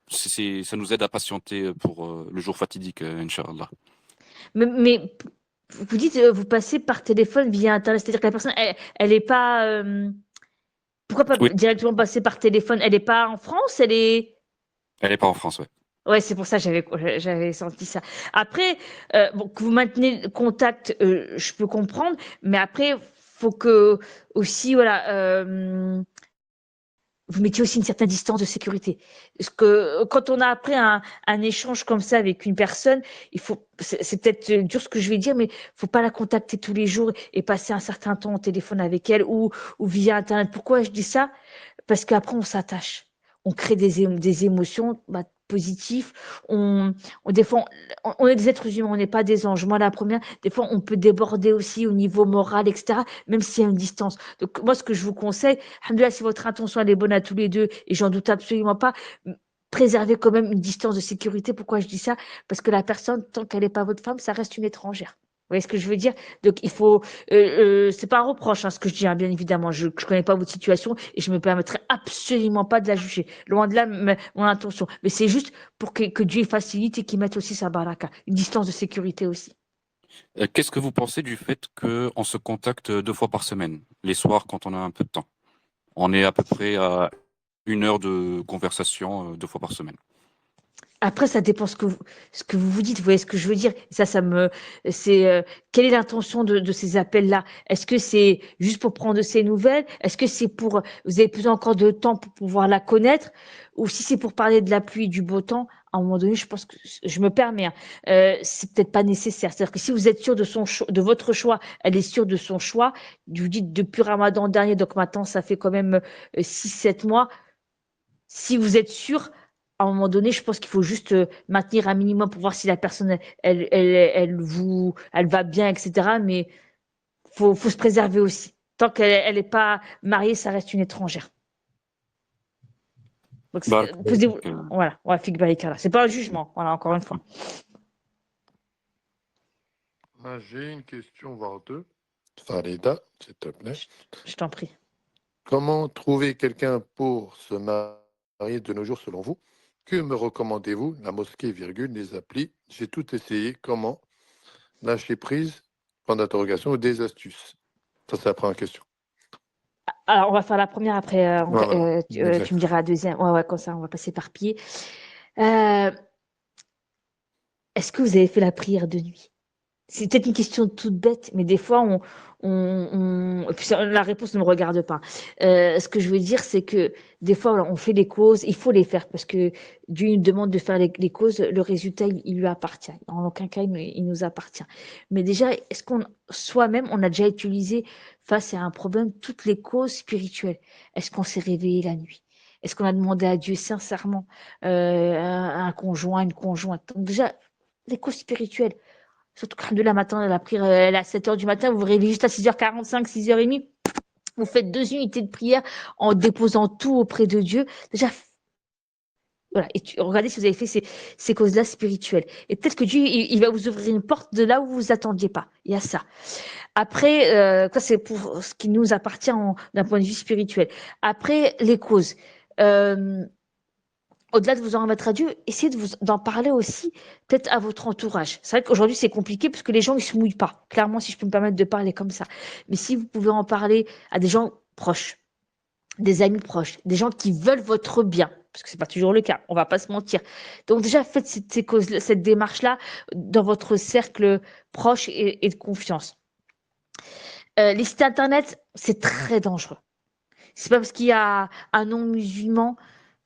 ça nous aide à patienter pour le jour fatidique, Inch'Allah. Mais vous dites, vous passez par téléphone via Internet, c'est-à-dire que la personne, elle est pas. Pourquoi pas Oui, directement passer par téléphone? Elle est pas en France, elle est. elle n'est pas en France, ouais. Ouais, c'est pour ça que j'avais senti ça. Après, bon, que vous maintenez le contact, je peux comprendre, mais après, faut que aussi, voilà, vous mettiez aussi une certaine distance de sécurité. Parce que quand on a après un échange comme ça avec une personne, c'est peut-être dur ce que je vais dire, mais faut pas la contacter tous les jours et passer un certain temps au téléphone avec elle ou via Internet. Pourquoi je dis ça? Parce qu'après, on s'attache. On crée des émotions positives. Des fois, on est des êtres humains, on n'est pas des anges. Moi, la première, des fois, on peut déborder aussi au niveau moral, etc., même s'il y a une distance. Donc, moi, ce que je vous conseille, alhamdoulilah, si votre intention elle est bonne à tous les deux, et j'en doute absolument pas, préservez quand même une distance de sécurité. Pourquoi je dis ça? Parce que la personne, tant qu'elle n'est pas votre femme, ça reste une étrangère. Vous voyez ce que je veux dire? Donc il faut, c'est pas un reproche, hein, ce que je dis, hein, bien évidemment. Je connais pas votre situation et je me permettrai absolument pas de la juger. Loin de là, mon intention. Mais c'est juste pour que Dieu facilite et qu'il mette aussi sa baraka, une distance de sécurité aussi. Qu'est-ce que vous pensez du fait qu'on se contacte 2 fois par semaine, les soirs quand on a un peu de temps? On est à peu près à 1 heure de conversation 2 fois par semaine. Après, ça dépend ce que vous vous dites. Vous voyez ce que je veux dire? C'est, quelle est l'intention de ces appels-là? Est-ce que c'est juste pour prendre de ses nouvelles? Est-ce que c'est vous avez plus encore de temps pour pouvoir la connaître? Ou si c'est pour parler de la pluie et du beau temps, à un moment donné, je pense que je me permets, hein, c'est peut-être pas nécessaire. C'est-à-dire que si vous êtes sûr de votre choix, elle est sûre de son choix. Vous dites depuis Ramadan dernier, donc maintenant, ça fait quand même 6, 7 mois. Si vous êtes sûr, à un moment donné, je pense qu'il faut juste maintenir un minimum pour voir si la personne, elle va bien, etc. Mais faut se préserver aussi. Tant qu'elle n'est pas mariée, ça reste une étrangère. Donc, Bah, posez-vous, voilà, ouais, fig barikala. C'est pas un jugement, voilà, encore une fois. Ah, j'ai une question, voire deux. Farida, s'il te plaît. Je t'en prie. Comment trouver quelqu'un pour se marier de nos jours selon vous? Que me recommandez-vous? La mosquée, virgule, les applis. J'ai tout essayé. Comment lâcher prise? Point d'interrogation ou des astuces? Ça, c'est la première question. Alors, on va faire la première, après, Ouais, voilà. tu me Exact. diras la deuxième. Ouais, ouais, comme ça, on va passer par pied. Euh, Est-ce que vous avez fait la prière de nuit? C'est peut-être une question toute bête, mais des fois, et puis la réponse ne me regarde pas. Ce que je veux dire, c'est que des fois, voilà, on fait les causes, il faut les faire parce que Dieu nous demande de faire les causes, le résultat, il lui appartient. En aucun cas, il nous appartient. Mais déjà, est-ce qu'on, soi-même, on a déjà utilisé face à un problème toutes les causes spirituelles? Est-ce qu'on s'est réveillé la nuit? Est-ce qu'on a demandé à Dieu sincèrement un conjoint, une conjointe? Donc déjà, les causes spirituelles. Surtout que la matin, elle a pris à 7 heures du matin, vous vous réveillez juste à 6h45, 6h30. Vous faites 2 unités de prière en déposant tout auprès de Dieu. Déjà, voilà. Et regardez si vous avez fait ces causes-là spirituelles. Et peut-être que Dieu, il va vous ouvrir une porte de là où vous attendiez pas. Il y a ça. Après, ça c'est pour ce qui nous appartient d'un point de vue spirituel. Après, les causes. Euh, Au-delà de vous en remettre à Dieu, essayez d'en parler aussi peut-être à votre entourage. C'est vrai qu'aujourd'hui, c'est compliqué parce que les gens, ils se mouillent pas. Clairement, si je peux me permettre de parler comme ça. Mais si vous pouvez en parler à des gens proches, des amis proches, des gens qui veulent votre bien, parce que c'est pas toujours le cas, on va pas se mentir. Donc déjà, faites cette démarche-là dans votre cercle proche et de confiance. Les sites internet, c'est très dangereux. C'est pas parce qu'il y a un non-musulman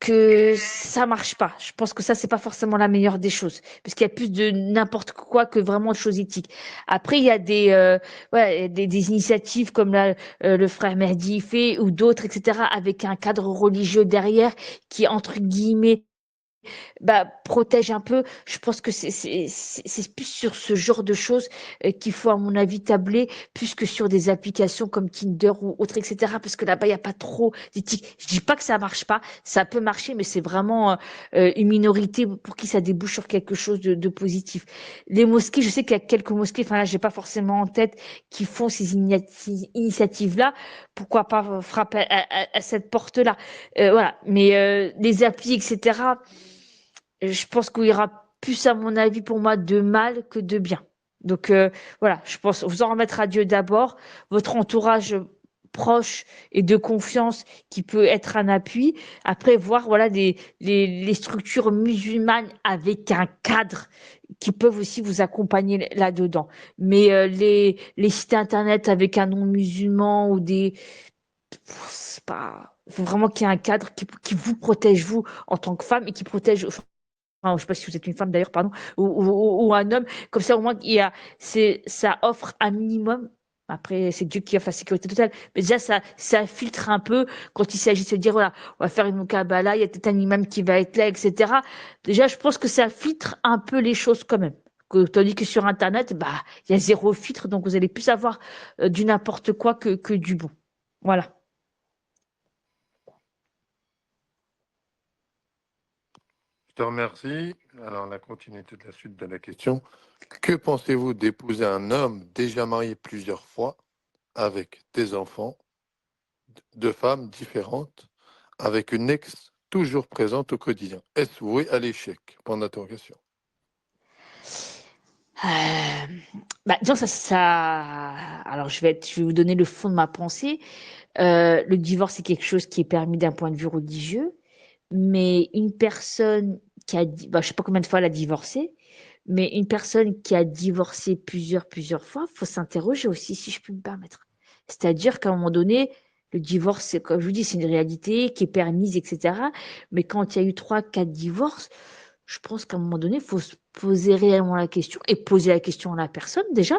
que ça marche pas. Je pense que ça, c'est pas forcément la meilleure des choses, parce qu'il y a plus de n'importe quoi que vraiment de choses éthiques. Après, il y a des initiatives comme le frère Mehdi fait ou d'autres, etc., avec un cadre religieux derrière qui, entre guillemets, protège un peu. Je pense que c'est plus sur ce genre de choses qu'il faut, à mon avis, tabler, plus que sur des applications comme Tinder ou autres, etc. Parce que là-bas, il n'y a pas trop d'éthique. Je dis pas que ça marche pas, ça peut marcher, mais c'est vraiment une minorité pour qui ça débouche sur quelque chose de positif. Les mosquées, je sais qu'il y a quelques mosquées, enfin là, j'ai pas forcément en tête, qui font ces initiatives-là. Pourquoi pas frapper à cette porte-là? Voilà. Mais les applis, etc., je pense qu'il y aura plus, à mon avis, pour moi, de mal que de bien. Donc voilà, je pense vous en remettre à Dieu d'abord, votre entourage proche et de confiance qui peut être un appui. Après, voir voilà les structures musulmanes avec un cadre qui peuvent aussi vous accompagner là-dedans. Mais les sites internet avec un nom musulman ou des c'est pas. Il faut vraiment qu'il y ait un cadre qui vous protège, vous, en tant que femme, et qui protège. Enfin, je ne sais pas si vous êtes une femme d'ailleurs, pardon, ou un homme. Comme ça, au moins, ça offre un minimum. Après, c'est Dieu qui offre la sécurité totale. Mais déjà, ça filtre un peu quand il s'agit de se dire, voilà, on va faire une Kabbala, il y a peut-être un imam qui va être là, etc. Déjà, je pense que ça filtre un peu les choses quand même. Tandis que sur Internet, bah, il y a zéro filtre, donc vous allez plus avoir du n'importe quoi que du bon. Voilà. Je te remercie. Alors, la continuité de la suite de la question. Que pensez-vous d'épouser un homme déjà marié plusieurs fois, avec des enfants, de femmes différentes, avec une ex toujours présente au quotidien? Est-ce voué à l'échec? Point d'interrogation. Disons alors je vais vous donner le fond de ma pensée. Le divorce, c'est quelque chose qui est permis d'un point de vue religieux, mais une personne qui je sais pas combien de fois elle a divorcé, mais une personne qui a divorcé plusieurs fois, faut s'interroger aussi, si je puis me permettre. C'est-à-dire qu'à un moment donné, le divorce, comme je vous dis, c'est une réalité qui est permise, etc. Mais quand il y a eu 3, 4 divorces, je pense qu'à un moment donné, il faut se poser réellement la question et poser la question à la personne déjà,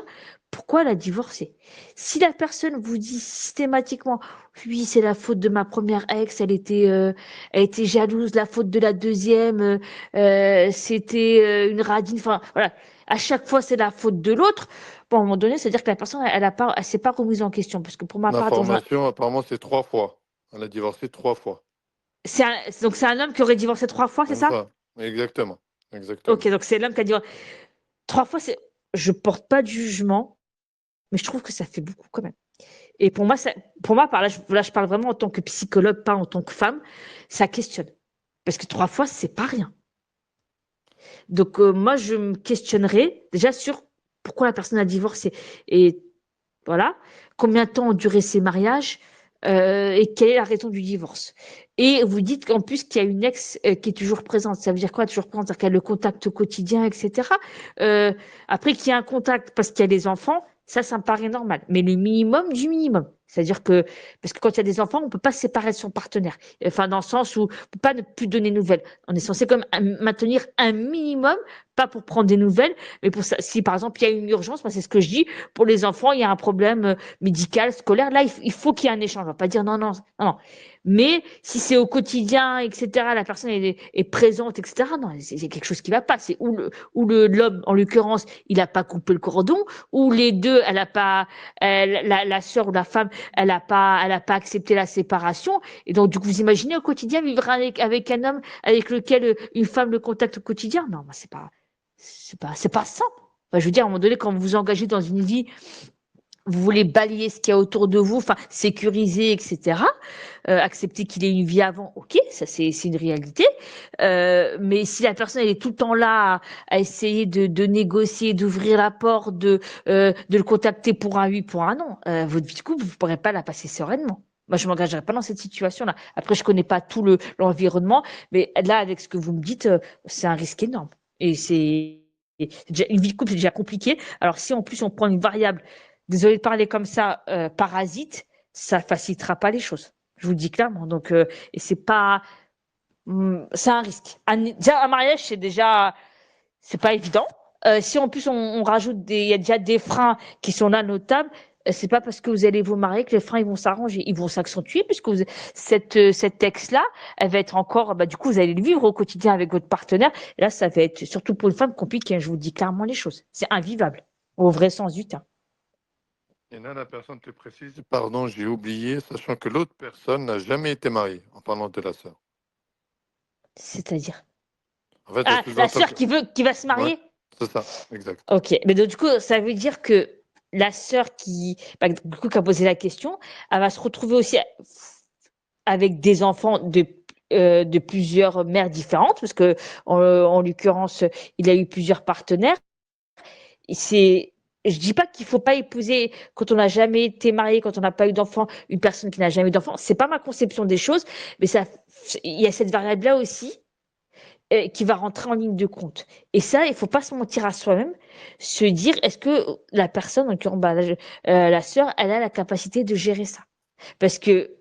pourquoi elle a divorcé? Si la personne vous dit systématiquement, oui, c'est la faute de ma première ex, elle était jalouse, la faute de la deuxième, c'était une radine, enfin voilà, à chaque fois c'est la faute de l'autre. Bon, à un moment donné, c'est-à-dire que la personne, elle s'est pas remise en question, parce que pour ma part, L'information, apparemment, c'est 3 fois. Elle a divorcé 3 fois. donc c'est un homme qui aurait divorcé 3 fois, c'est Comme ça? ça. Exactement. Ok, Exactement. donc c'est l'homme qui a divorcé 3 fois. Je porte pas de jugement, mais je trouve que ça fait beaucoup quand même. Et pour moi, là, je parle vraiment en tant que psychologue, pas en tant que femme, ça questionne. Parce que 3 fois, c'est pas rien. Donc, moi, je me questionnerais déjà sur pourquoi la personne a divorcé. Et voilà, combien de temps ont duré ces mariages et quelle est la raison du divorce. Et vous dites qu'en plus qu'il y a une ex qui est toujours présente. Ça veut dire quoi, toujours présente? C'est-à-dire qu'elle a le contact au quotidien, etc. Euh, Après qu'il y a un contact parce qu'il y a des enfants, ça me paraît normal. Mais le minimum du minimum. C'est-à-dire que, parce que quand il y a des enfants, on ne peut pas se séparer de son partenaire. Enfin, dans le sens où on ne peut pas ne plus donner de nouvelles. On est censé quand même maintenir un minimum, pas pour prendre des nouvelles, mais pour ça, si par exemple il y a une urgence, moi c'est ce que je dis, pour les enfants, il y a un problème médical, scolaire, là il faut qu'il y ait un échange. On va pas dire non, non, non, non. Mais si c'est au quotidien, etc., la personne est présente, etc., non, c'est quelque chose qui va pas. C'est l'homme, en l'occurrence, il a pas coupé le cordon, ou les deux, elle a pas, la sœur ou la femme, elle a pas accepté la séparation. Et donc, du coup, vous imaginez au quotidien vivre avec un homme avec lequel une femme le contacte au quotidien? Non, bah, c'est pas ça. Enfin, je veux dire, à un moment donné, quand vous vous engagez dans une vie, vous voulez balayer ce qu'il y a autour de vous, enfin, sécuriser, etc. Accepter qu'il ait une vie avant, ok, ça c'est une réalité. Mais si la personne elle est tout le temps là à essayer de négocier, d'ouvrir la porte, de le contacter pour un oui, pour un non, votre vie de couple, vous ne pourrez pas la passer sereinement. Moi, je ne m'engagerai pas dans cette situation-là. Après, je ne connais pas tout l'environnement, mais là, avec ce que vous me dites, c'est un risque énorme. Et une vie de couple, c'est déjà compliqué. Alors, si en plus on prend une variable, désolé de parler comme ça, parasite, ça facilitera pas les choses. Je vous le dis clairement. Donc, et c'est un risque. Déjà, un mariage, c'est pas évident. Si en plus on rajoute il y a déjà des freins qui sont là notables, c'est pas parce que vous allez vous marier que les freins ils vont s'arranger, ils vont s'accentuer puisque cette texte-là, elle va être encore, du coup vous allez le vivre au quotidien avec votre partenaire. Et là, ça va être surtout pour une femme compliqué. Je vous dis clairement les choses. C'est invivable au vrai sens du terme. Et là, la personne te précise, pardon, j'ai oublié, sachant que l'autre personne n'a jamais été mariée, en parlant de la sœur. C'est-à-dire. En fait, ça Ah, la sous-entend sœur que... qui va se Ouais, marier? c'est ça, exact. Ok, mais donc, du coup, ça veut dire que la sœur qui a posé la question, elle va se retrouver aussi avec des enfants de plusieurs mères différentes, parce que en l'occurrence, il a eu plusieurs partenaires. Je dis pas qu'il faut pas épouser quand on n'a jamais été marié, quand on n'a pas eu d'enfant, une personne qui n'a jamais eu d'enfant. C'est pas ma conception des choses, mais il y a cette variable-là aussi qui va rentrer en ligne de compte. Et ça, il faut pas se mentir à soi-même, se dire est-ce que la personne, en l'occurrence, la sœur, elle a la capacité de gérer ça. Parce que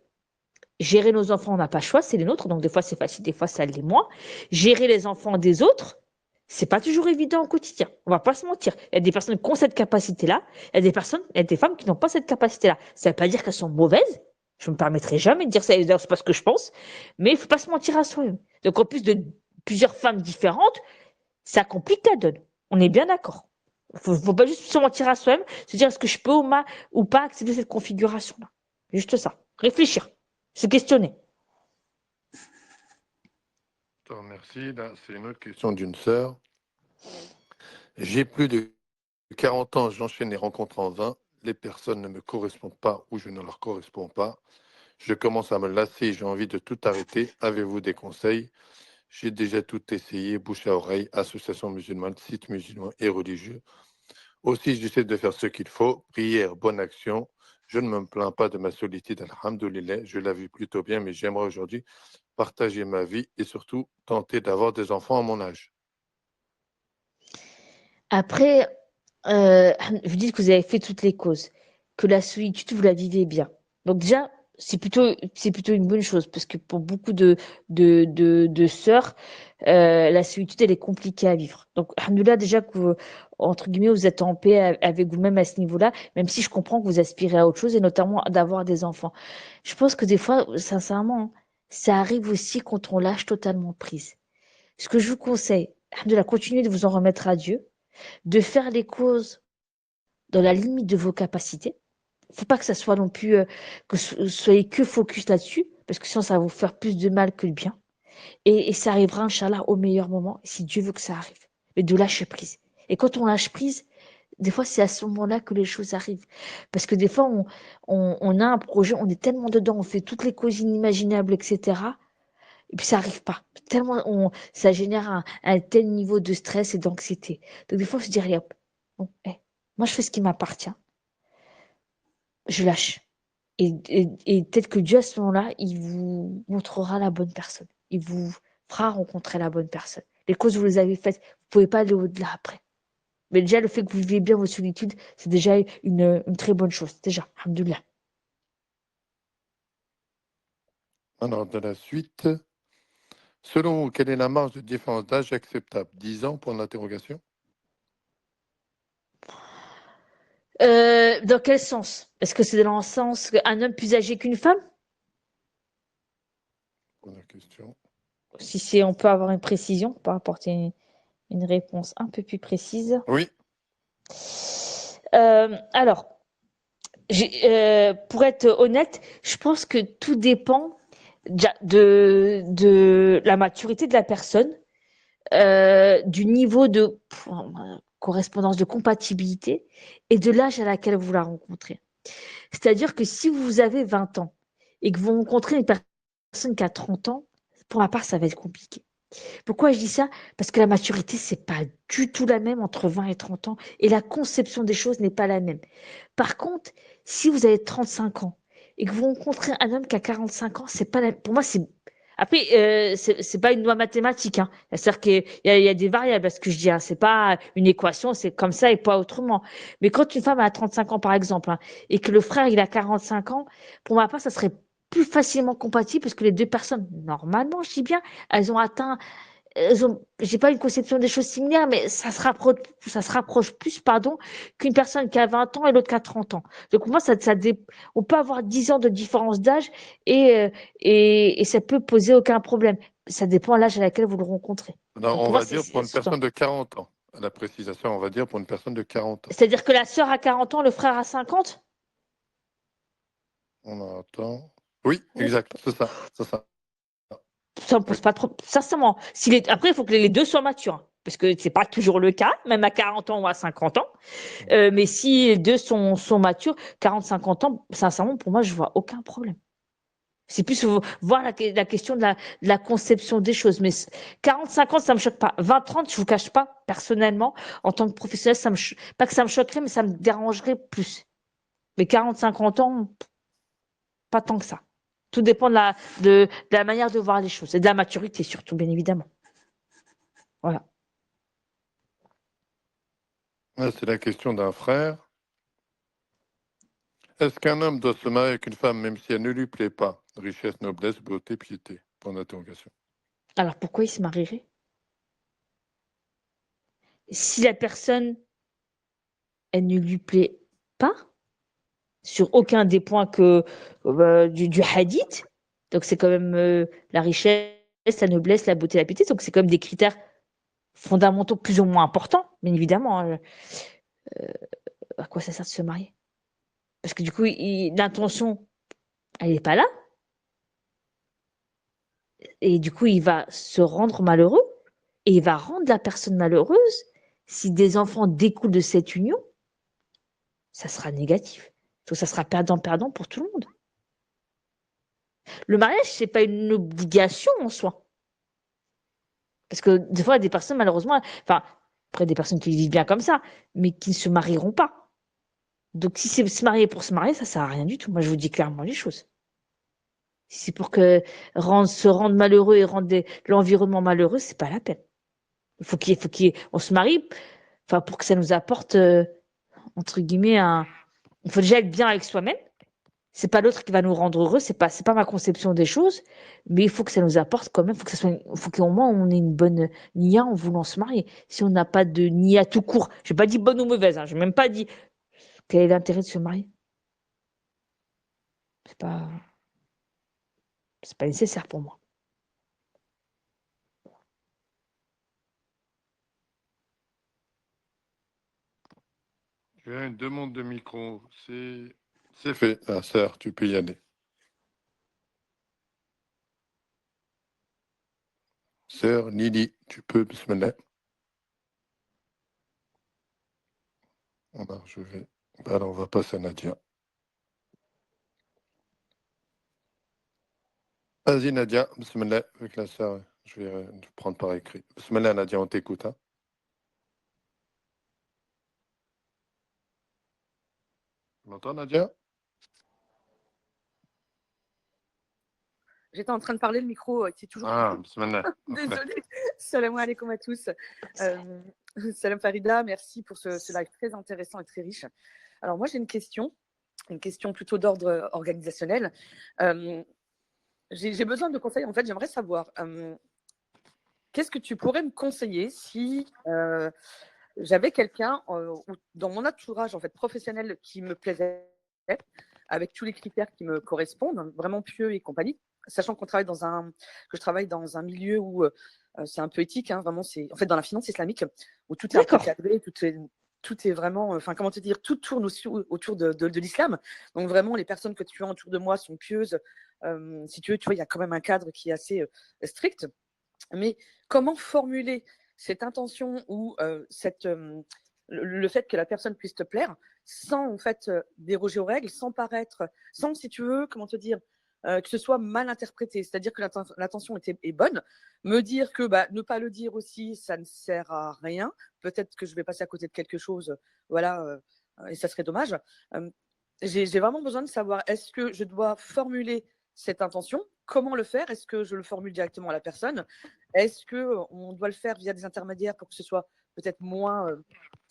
gérer nos enfants, on n'a pas le choix, c'est les nôtres, donc des fois c'est facile, des fois ça l'est moins. Gérer les enfants des autres, c'est pas toujours évident au quotidien. On va pas se mentir. Il y a des personnes qui ont cette capacité-là, il y a des femmes qui n'ont pas cette capacité-là. Ça veut pas dire qu'elles sont mauvaises. Je me permettrai jamais de dire ça, d'ailleurs c'est pas ce que je pense, mais il faut pas se mentir à soi-même. Donc en plus de plusieurs femmes différentes, ça complique la donne. On est bien d'accord. Faut pas juste se mentir à soi-même, se dire est-ce que je peux ou pas accepter cette configuration-là. Juste ça. Réfléchir. Se questionner. Je te remercie. Là, c'est une autre question d'une sœur. J'ai plus de 40 ans, j'enchaîne les rencontres en vain. Les personnes ne me correspondent pas ou je ne leur corresponds pas. Je commence à me lasser, j'ai envie de tout arrêter. Avez-vous des conseils? J'ai déjà tout essayé, bouche à oreille, association musulmane, site musulman et religieux. Aussi, j'essaie de faire ce qu'il faut. Prière, bonne action. Je ne me plains pas de ma solitude, alhamdoulilah. Je la vis plutôt bien, mais j'aimerais aujourd'hui partager ma vie et surtout tenter d'avoir des enfants à mon âge. Après, vous dites que vous avez fait toutes les causes, que la solitude, vous la vivez bien. Donc déjà, c'est plutôt une bonne chose, parce que pour beaucoup de sœurs, la solitude, elle est compliquée à vivre. Donc, alhamdoulilah, déjà que entre guillemets, vous êtes en paix avec vous-même à ce niveau-là, même si je comprends que vous aspirez à autre chose, et notamment d'avoir des enfants. Je pense que des fois, sincèrement, hein, ça arrive aussi quand on lâche totalement prise. Ce que je vous conseille, alhamdoulilah, continuez de vous en remettre à Dieu, de faire les causes dans la limite de vos capacités. Il ne faut pas que ça soit non plus que vous soyez que focus là-dessus, parce que sinon ça va vous faire plus de mal que de bien. Et ça arrivera, Inch'Allah, au meilleur moment, si Dieu veut que ça arrive. Mais de lâcher prise. Et quand on lâche prise, des fois, c'est à ce moment-là que les choses arrivent. Parce que des fois, on a un projet, on est tellement dedans, on fait toutes les causes inimaginables, etc. Et puis ça arrive pas. Tellement ça génère un tel niveau de stress et d'anxiété. Donc des fois, on se dit, allez hop, bon, moi je fais ce qui m'appartient, je lâche. Et peut-être que Dieu à ce moment-là, il vous montrera la bonne personne. Il vous fera rencontrer la bonne personne. Les causes, vous les avez faites, vous pouvez pas aller au-delà après. Mais déjà, le fait que vous vivez bien votre solitude, c'est déjà une très bonne chose. Déjà, alhamdoulilah. Alors, de la suite, selon vous, quelle est la marge de différence d'âge acceptable? 10 ans pour l'interrogation? Dans quel sens? Est-ce que c'est dans le sens qu'un homme plus âgé qu'une femme? Bonne question. Si on peut avoir une précision pour apporter une réponse un peu plus précise. Oui, Alors, pour être honnête, je pense que tout dépend de la maturité de la personne, du niveau de correspondance, de compatibilité et de l'âge à laquelle vous la rencontrez. C'est-à-dire que si vous avez 20 ans et que vous rencontrez une personne qui a 30 ans, pour ma part, ça va être compliqué. Pourquoi je dis ça? Parce que la maturité, c'est pas du tout la même entre 20 et 30 ans et la conception des choses n'est pas la même. Par contre, si vous avez 35 ans et que vous rencontrez un homme qui a 45 ans, c'est pas pour moi, c'est après, c'est pas une loi mathématique, hein. C'est-à-dire qu'il y a des variables à ce que je dis, hein. C'est pas une équation, c'est comme ça et pas autrement. Mais quand une femme a 35 ans, par exemple, hein, et que le frère, il a 45 ans, pour ma part, ça serait plus facilement compatible parce que les deux personnes, normalement, je dis bien, elles ont atteint j'ai pas une conception des choses similaires, mais ça se rapproche plus, pardon, qu'une personne qui a 20 ans et l'autre qui a 30 ans. Donc, moi, on peut avoir 10 ans de différence d'âge et ça peut poser aucun problème. Ça dépend de l'âge à laquelle vous le rencontrez. alors, Donc, on pour moi, va dire pour une personne de 40 ans. À la précisation, on va dire pour une personne de 40 ans. c'est-à-dire que la sœur a 40 ans, le frère a 50? On entend. Oui, exact, c'est ça, c'est ça. Ça me Oui. pose pas trop. Sincèrement, après, il faut que les deux soient matures, hein, parce que c'est pas toujours le cas, même à 40 ans ou à 50 ans. Mais si les deux sont matures, 40, 50 ans, sincèrement, pour moi, je vois aucun problème. C'est plus voir la question de la conception des choses. Mais 40-50 ans, ça me choque pas. 20-30, je vous cache pas, personnellement, en tant que professionnel, pas que ça me choquerait, mais ça me dérangerait plus. Mais 40-50 ans, pas tant que ça. Tout dépend de la manière de voir les choses et de la maturité surtout, bien évidemment. Voilà. Ah, c'est la question d'un frère. Est-ce qu'un homme doit se marier avec une femme même si elle ne lui plaît pas? Richesse, noblesse, beauté, piété. Point d'interrogation. Alors pourquoi il se marierait? Si la personne, elle ne lui plaît pas, sur aucun des points du hadith, donc c'est quand même la richesse, la noblesse, la beauté, la piété, donc c'est quand même des critères fondamentaux plus ou moins importants, bien évidemment. À quoi ça sert de se marier? Parce que du coup, l'intention, elle n'est pas là, et du coup, il va se rendre malheureux, et il va rendre la personne malheureuse. Si des enfants découlent de cette union, ça sera négatif. Donc ça sera perdant-perdant pour tout le monde. Le mariage, c'est pas une obligation en soi. Parce que des fois, il y a des personnes, malheureusement, enfin, après des personnes qui vivent bien comme ça, mais qui ne se marieront pas. Donc si c'est se marier pour se marier, ça sert à rien du tout. Moi, je vous dis clairement les choses. Si c'est pour se rendre malheureux et rendre l'environnement malheureux, c'est pas la peine. On se marie, enfin, pour que ça nous apporte, entre guillemets, il faut déjà être bien avec soi-même. C'est pas l'autre qui va nous rendre heureux, c'est pas ma conception des choses, mais il faut que ça nous apporte quand même, faut qu'au moins on ait une bonne nia en voulant se marier. Si on n'a pas de nia tout court, j'ai pas dit bonne ou mauvaise, hein, j'ai même pas dit quel est l'intérêt de se marier. C'est pas, c'est pas nécessaire pour moi. J'ai une demande de micro. C'est fait. Ah, sœur, tu peux y aller. Sœur Lily, tu peux, bismillah. Alors, alors, on va passer à Nadia. Vas-y, Nadia, bismillah, avec la sœur. Je vais prendre par écrit. Bismillah, Nadia, on t'écoute. Hein. Tu m'entends, Nadia? J'étais en train de parler, le micro était toujours. Ah, bismillah. Désolée. Salam alaikum à tous. Salam Farida, merci pour ce live très intéressant et très riche. Alors moi j'ai une question plutôt d'ordre organisationnel. J'ai besoin de conseils. En fait, j'aimerais savoir qu'est-ce que tu pourrais me conseiller si j'avais quelqu'un dans mon entourage en fait professionnel qui me plaisait, avec tous les critères qui me correspondent, vraiment pieux et compagnie. Sachant que je travaille dans un milieu où c'est un peu éthique, hein, vraiment, c'est en fait dans la finance islamique où tout est un peu cadré, tout est vraiment, enfin comment te dire, tout tourne aussi autour de l'islam. Donc vraiment, les personnes que tu as autour de moi sont pieuses. Si tu vois, il y a quand même un cadre qui est assez strict. Mais comment formuler cette intention ou le fait que la personne puisse te plaire sans en fait déroger aux règles, sans, si tu veux, comment te dire, que ce soit mal interprété, c'est-à-dire que l'intention est bonne. Me dire que ne pas le dire aussi, ça ne sert à rien. Peut-être que je vais passer à côté de quelque chose, voilà, et ça serait dommage. J'ai vraiment besoin de savoir, est-ce que je dois formuler cette intention? Comment le faire? Est-ce que je le formule directement à la personne? Est-ce qu'on doit le faire via des intermédiaires pour que ce soit peut-être moins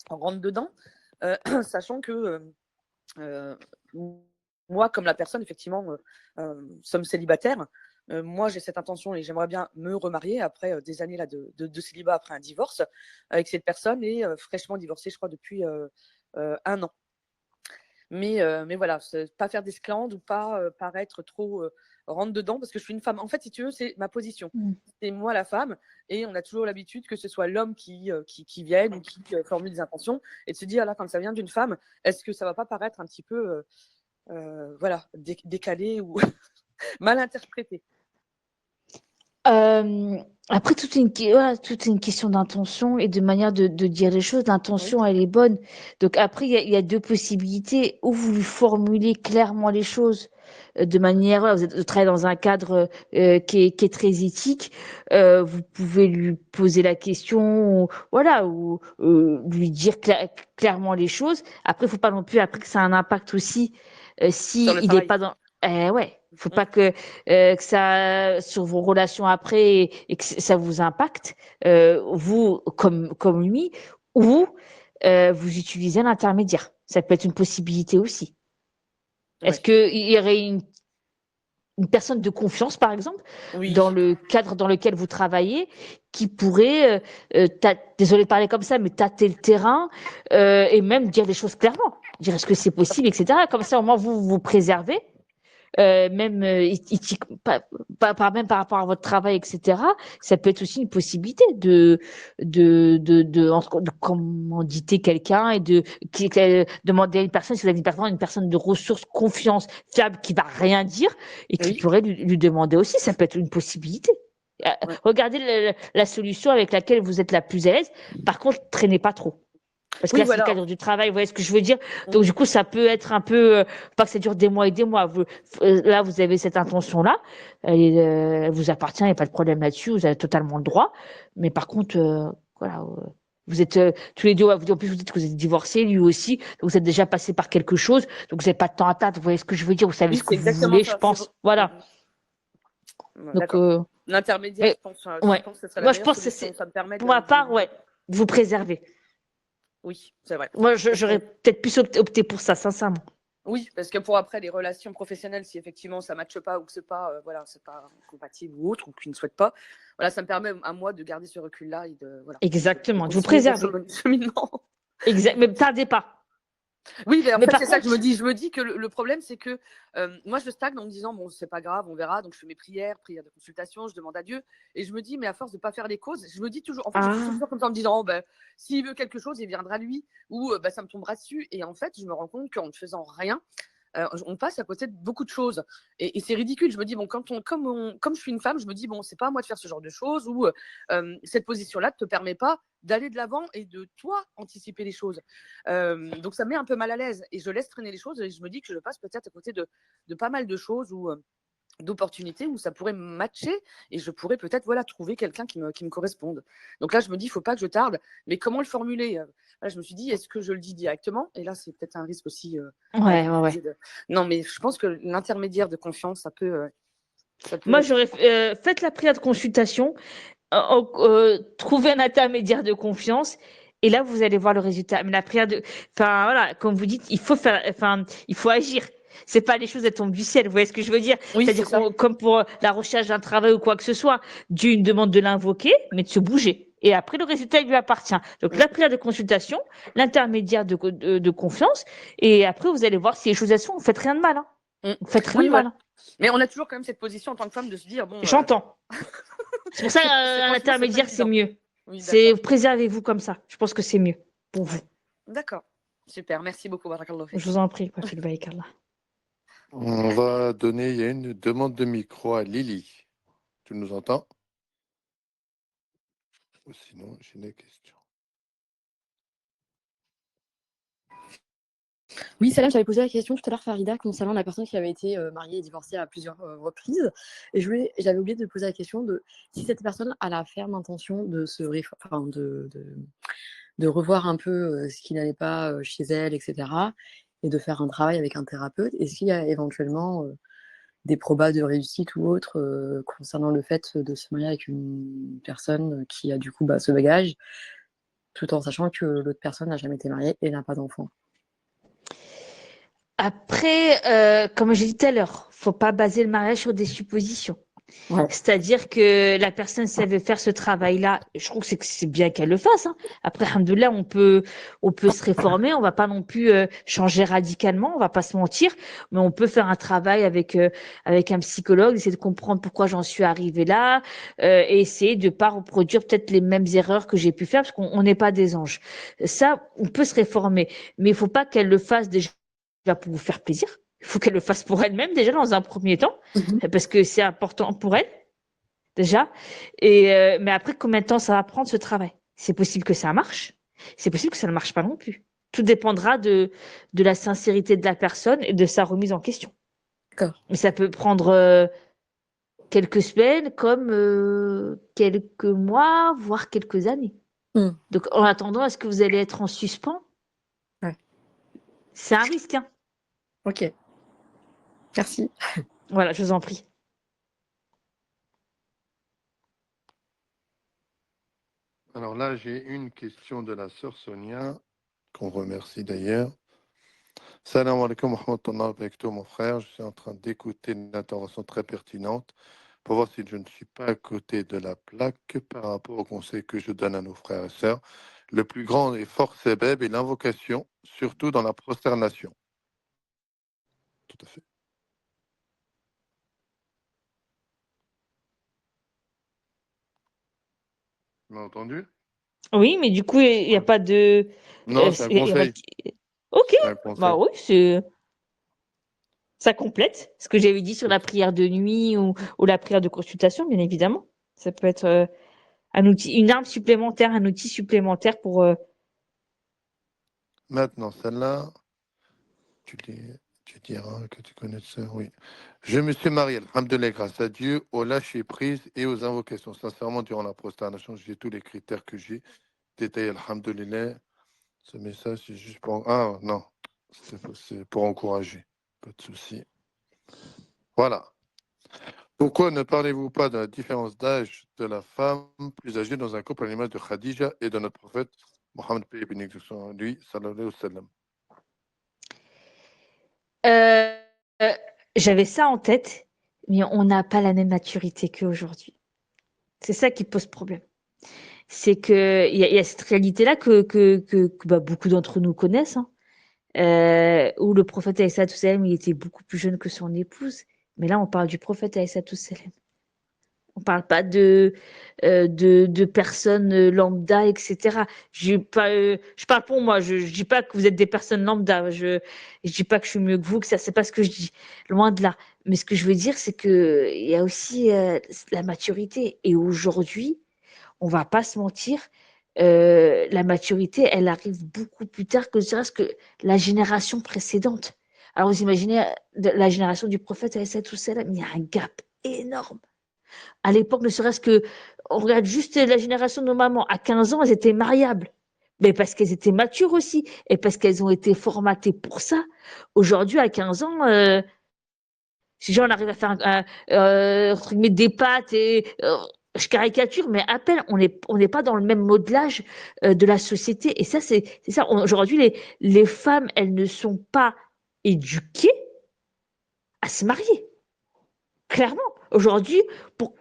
rentre dedans, sachant que moi, comme la personne, effectivement, sommes célibataires. Moi, j'ai cette intention et j'aimerais bien me remarier après des années là, de célibat, après un divorce avec cette personne et fraîchement divorcée, je crois, depuis 1 an. Mais voilà, pas faire d'esclandre ou pas paraître trop rentre dedans parce que je suis une femme. En fait, si tu veux, c'est ma position. C'est moi la femme et on a toujours l'habitude que ce soit l'homme qui vienne ou qui formule des intentions et de se dire, là, quand ça vient d'une femme, est-ce que ça va pas paraître un petit peu voilà, décalé ou mal interprété? Après, toute une question d'intention et de manière de dire les choses. L'intention, elle est bonne. Donc après, il y a deux possibilités. Ou vous lui formulez clairement les choses de manière, voilà, vous travaillez dans un cadre qui est très éthique, vous pouvez lui poser la question, voilà, ou lui dire clairement les choses. Après, il faut pas non plus après que ça a un impact aussi Sur si le il n'est travail. pas dans. Ouais, faut Mm. pas que ça sur vos relations après et que ça vous impacte vous comme lui ou vous utilisez l'intermédiaire. Ça peut être une possibilité aussi. Est-ce Ouais. qu'il y aurait une personne de confiance, par exemple, dans Oui. le cadre dans lequel vous travaillez, qui pourrait, désolé de parler comme ça, mais tâter le terrain et même dire les choses clairement, dire est-ce que c'est possible, etc. Comme ça, au moins, vous vous préservez même éthique, même par rapport à votre travail, etc. Ça peut être aussi une possibilité de commanditer quelqu'un et demander à une personne, si vous avez une personne de ressources, confiance, fiable, qui va rien dire et qui Oui. pourrait lui demander aussi. Ça peut être une possibilité. Ouais. Regardez la solution avec laquelle vous êtes la plus à l'aise. Par contre, traînez pas trop. Parce que Oui, là, c'est le voilà. cadre du travail, vous voyez ce que je veux dire? Mm. Donc, du coup, ça peut être un peu, pas que ça dure des mois et des mois. Là, vous avez cette intention-là, elle vous appartient, il n'y a pas de problème là-dessus, vous avez totalement le droit. Mais par contre, voilà, vous êtes tous les deux, en plus, vous dites que vous êtes divorcés, lui aussi, donc vous êtes déjà passé par quelque chose, donc vous n'avez pas de temps à perdre, vous voyez ce que je veux dire? Vous savez Oui, ce que c'est vous exactement voulez, je ça. C'est pense. bon. Voilà. Donc, D'accord. L'intermédiaire, mais, je ouais. pense que ce serait la Moi, je meilleure pense que solution. Ça me permet pour ma part, ouais, de vous préserver. Oui, c'est vrai. Moi, Parce j'aurais que peut-être pu opter pour ça, sincèrement. Oui, parce que pour après les relations professionnelles, si effectivement ça ne matche pas ou que c'est pas, voilà, c'est pas compatible ou autre, ou qu'ils ne souhaitent pas, voilà, ça me permet à moi de garder ce recul-là et de, voilà, de Exactement, de vous continuer mon préserver. cheminement. Exact, mais tardez pas. Oui, mais en Mais fait, par c'est ça que contre, je me dis que le problème, c'est que moi, je stagne en me disant, bon, c'est pas grave, on verra. Donc, je fais mes prières de consultation, je demande à Dieu. Et je me dis, mais à force de pas faire les causes, je me dis toujours, en fait, je fonctionne ah, toujours comme ça en me disant, oh, ben, s'il veut quelque chose, il viendra lui, ou ben, ça me tombera dessus. Et en fait, je me rends compte qu'en ne faisant rien, on passe à côté de beaucoup de choses. Et c'est ridicule. Je me dis, bon, comme je suis une femme, je me dis, bon, c'est pas à moi de faire ce genre de choses, ou cette position-là ne te permet pas d'aller de l'avant et de toi anticiper les choses. Donc ça me met un peu mal à l'aise et je laisse traîner les choses et je me dis que je passe peut-être à côté de pas mal de choses ou d'opportunités où ça pourrait matcher et je pourrais peut-être voilà, trouver quelqu'un qui me corresponde. Donc là, je me dis, il ne faut pas que je tarde, mais comment le formuler? Là, je me suis dit, est-ce que je le dis directement? Et là, c'est peut-être un risque aussi. Voilà, ouais, comme ouais, tu ouais. disais Non, mais je pense que l'intermédiaire de confiance, ça peut Moi, être. j'aurais fait la prière de consultation, trouver un intermédiaire de confiance, et là, vous allez voir le résultat. Mais la prière enfin, voilà, comme vous dites, il faut agir. C'est pas les choses elles tombent du ciel. Vous voyez ce que je veux dire? Oui, c'est C'est-à-dire ça. comme pour la recherche d'un travail ou quoi que ce soit, Dieu nous demande de l'invoquer, mais de se bouger. Et après, le résultat, il lui appartient. Donc, Mm. la prière de consultation, l'intermédiaire de confiance, et après, vous allez voir si les choses elles sont. Vous faites rien de mal, hein. Mm. Vous faites rien Oui, de voilà. mal, hein. Mais on a toujours quand même cette position en tant que femme de se dire, bon, J'entends. C'est pour ça un franchement, c'est pas intermédiaire, c'est évident. mieux. Oui, C'est d'accord. préservez-vous comme ça. Je pense que c'est mieux pour vous. Ouais. D'accord. Super. Merci beaucoup, Barakallahu fik. Je vous en prie, Papi Baïkallah. On va donner, il y a une demande de micro à Lily. Tu nous entends? Ou sinon, j'ai des questions. Oui, Salam, j'avais posé la question tout à l'heure, Farida, concernant la personne qui avait été mariée et divorcée à plusieurs reprises. Et j'avais oublié de poser la question de si cette personne a la ferme intention de de revoir un peu ce qui n'allait pas chez elle, etc. Et de faire un travail avec un thérapeute. Est-ce qu'il y a éventuellement des probas de réussite ou autre concernant le fait de se marier avec une personne qui a du coup ce bagage, tout en sachant que l'autre personne n'a jamais été mariée et n'a pas d'enfant? Après, comme j'ai dit tout à l'heure, faut pas baser le mariage sur des suppositions. Ouais. C'est-à-dire que la personne, si elle veut faire ce travail-là, je trouve que c'est bien qu'elle le fasse, hein. Après, alhamdoulilah, on peut se réformer, on va pas non plus changer radicalement, on va pas se mentir, mais on peut faire un travail avec un psychologue, essayer de comprendre pourquoi j'en suis arrivée là, et essayer de pas reproduire peut-être les mêmes erreurs que j'ai pu faire, parce qu'on n'est pas des anges. Ça, on peut se réformer, mais il faut pas qu'elle le fasse déjà pour vous faire plaisir. Il faut qu'elle le fasse pour elle-même déjà dans un premier temps, parce que c'est important pour elle déjà. Et mais après, combien de temps ça va prendre ce travail? C'est possible que ça marche, c'est possible que ça ne marche pas non plus. Tout dépendra de la sincérité de la personne et de sa remise en question. D'accord. Mais ça peut prendre quelques semaines, comme quelques mois, voire quelques années. Hmm. Donc, en attendant, est-ce que vous allez être en suspens? Ouais. C'est un risque, hein. Ok. Merci. Voilà, je vous en prie. Alors là, j'ai une question de la sœur Sonia, qu'on remercie d'ailleurs. Salam alaikum wa rahmatullah avec toi, mon frère. Je suis en train d'écouter une intervention très pertinente pour voir si je ne suis pas à côté de la plaque par rapport au conseil que je donne à nos frères et sœurs. Le plus grand et fort sebeb est l'invocation, surtout dans la prosternation. Tout à fait. Tu m'as entendu? Oui, mais du coup, il n'y a pas de. Non, c'est un Il y a pas conseil. de- Ok, C'est un bah conseil. oui, ça complète ce que j'avais dit sur la prière de nuit ou la prière de consultation, bien évidemment. Ça peut être un outil, une arme supplémentaire, un outil supplémentaire pour. Maintenant, celle-là, tu diras que tu connais ça, oui. Je me suis marié, alhamdoulilah, grâce à Dieu, au lâcher-prise et aux invocations. Sincèrement, durant la prosternation, j'ai tous les critères que j'ai détaillés, alhamdoulilah. Ce message, c'est juste pour... Ah, non, c'est pour encourager. Pas de souci. Voilà. Pourquoi ne parlez-vous pas de la différence d'âge de la femme plus âgée dans un couple à l'image de Khadija et de notre prophète Mohammed, paix et bénédiction à lui, sallallahu alayhi wa sallam. Euh, euh, J'avais ça en tête, mais on n'a pas la même maturité qu'aujourd'hui. C'est ça qui pose problème. C'est que il y a cette réalité-là que bah, beaucoup d'entre nous connaissent, hein, où le prophète alayhi salatu wassalam, il était beaucoup plus jeune que son épouse. Mais là, on parle du prophète alayhi salatu wassalam. On parle pas de personnes lambda, etc. Je parle pour moi. Je dis pas que vous êtes des personnes lambda. Je dis pas que je suis mieux que vous, que ça. C'est pas ce que je dis. Loin de là. Mais ce que je veux dire, c'est que il y a aussi la maturité. Et aujourd'hui, on va pas se mentir, la maturité, elle arrive beaucoup plus tard que ne serait-ce que la génération précédente. Alors vous imaginez la génération du prophète, alayhi salatu wassalam, il y a un gap énorme. À l'époque, ne serait-ce que, on regarde juste la génération de nos mamans, à 15 ans, elles étaient mariables. Mais parce qu'elles étaient matures aussi, et parce qu'elles ont été formatées pour ça. Aujourd'hui, à 15 ans, si genre on arrive à faire entre guillemets, des pâtes et je caricature, mais à peine on n'est pas dans le même modelage de la société. Et ça, c'est ça. Aujourd'hui, les femmes, elles ne sont pas éduquées à se marier. Clairement. Aujourd'hui, pour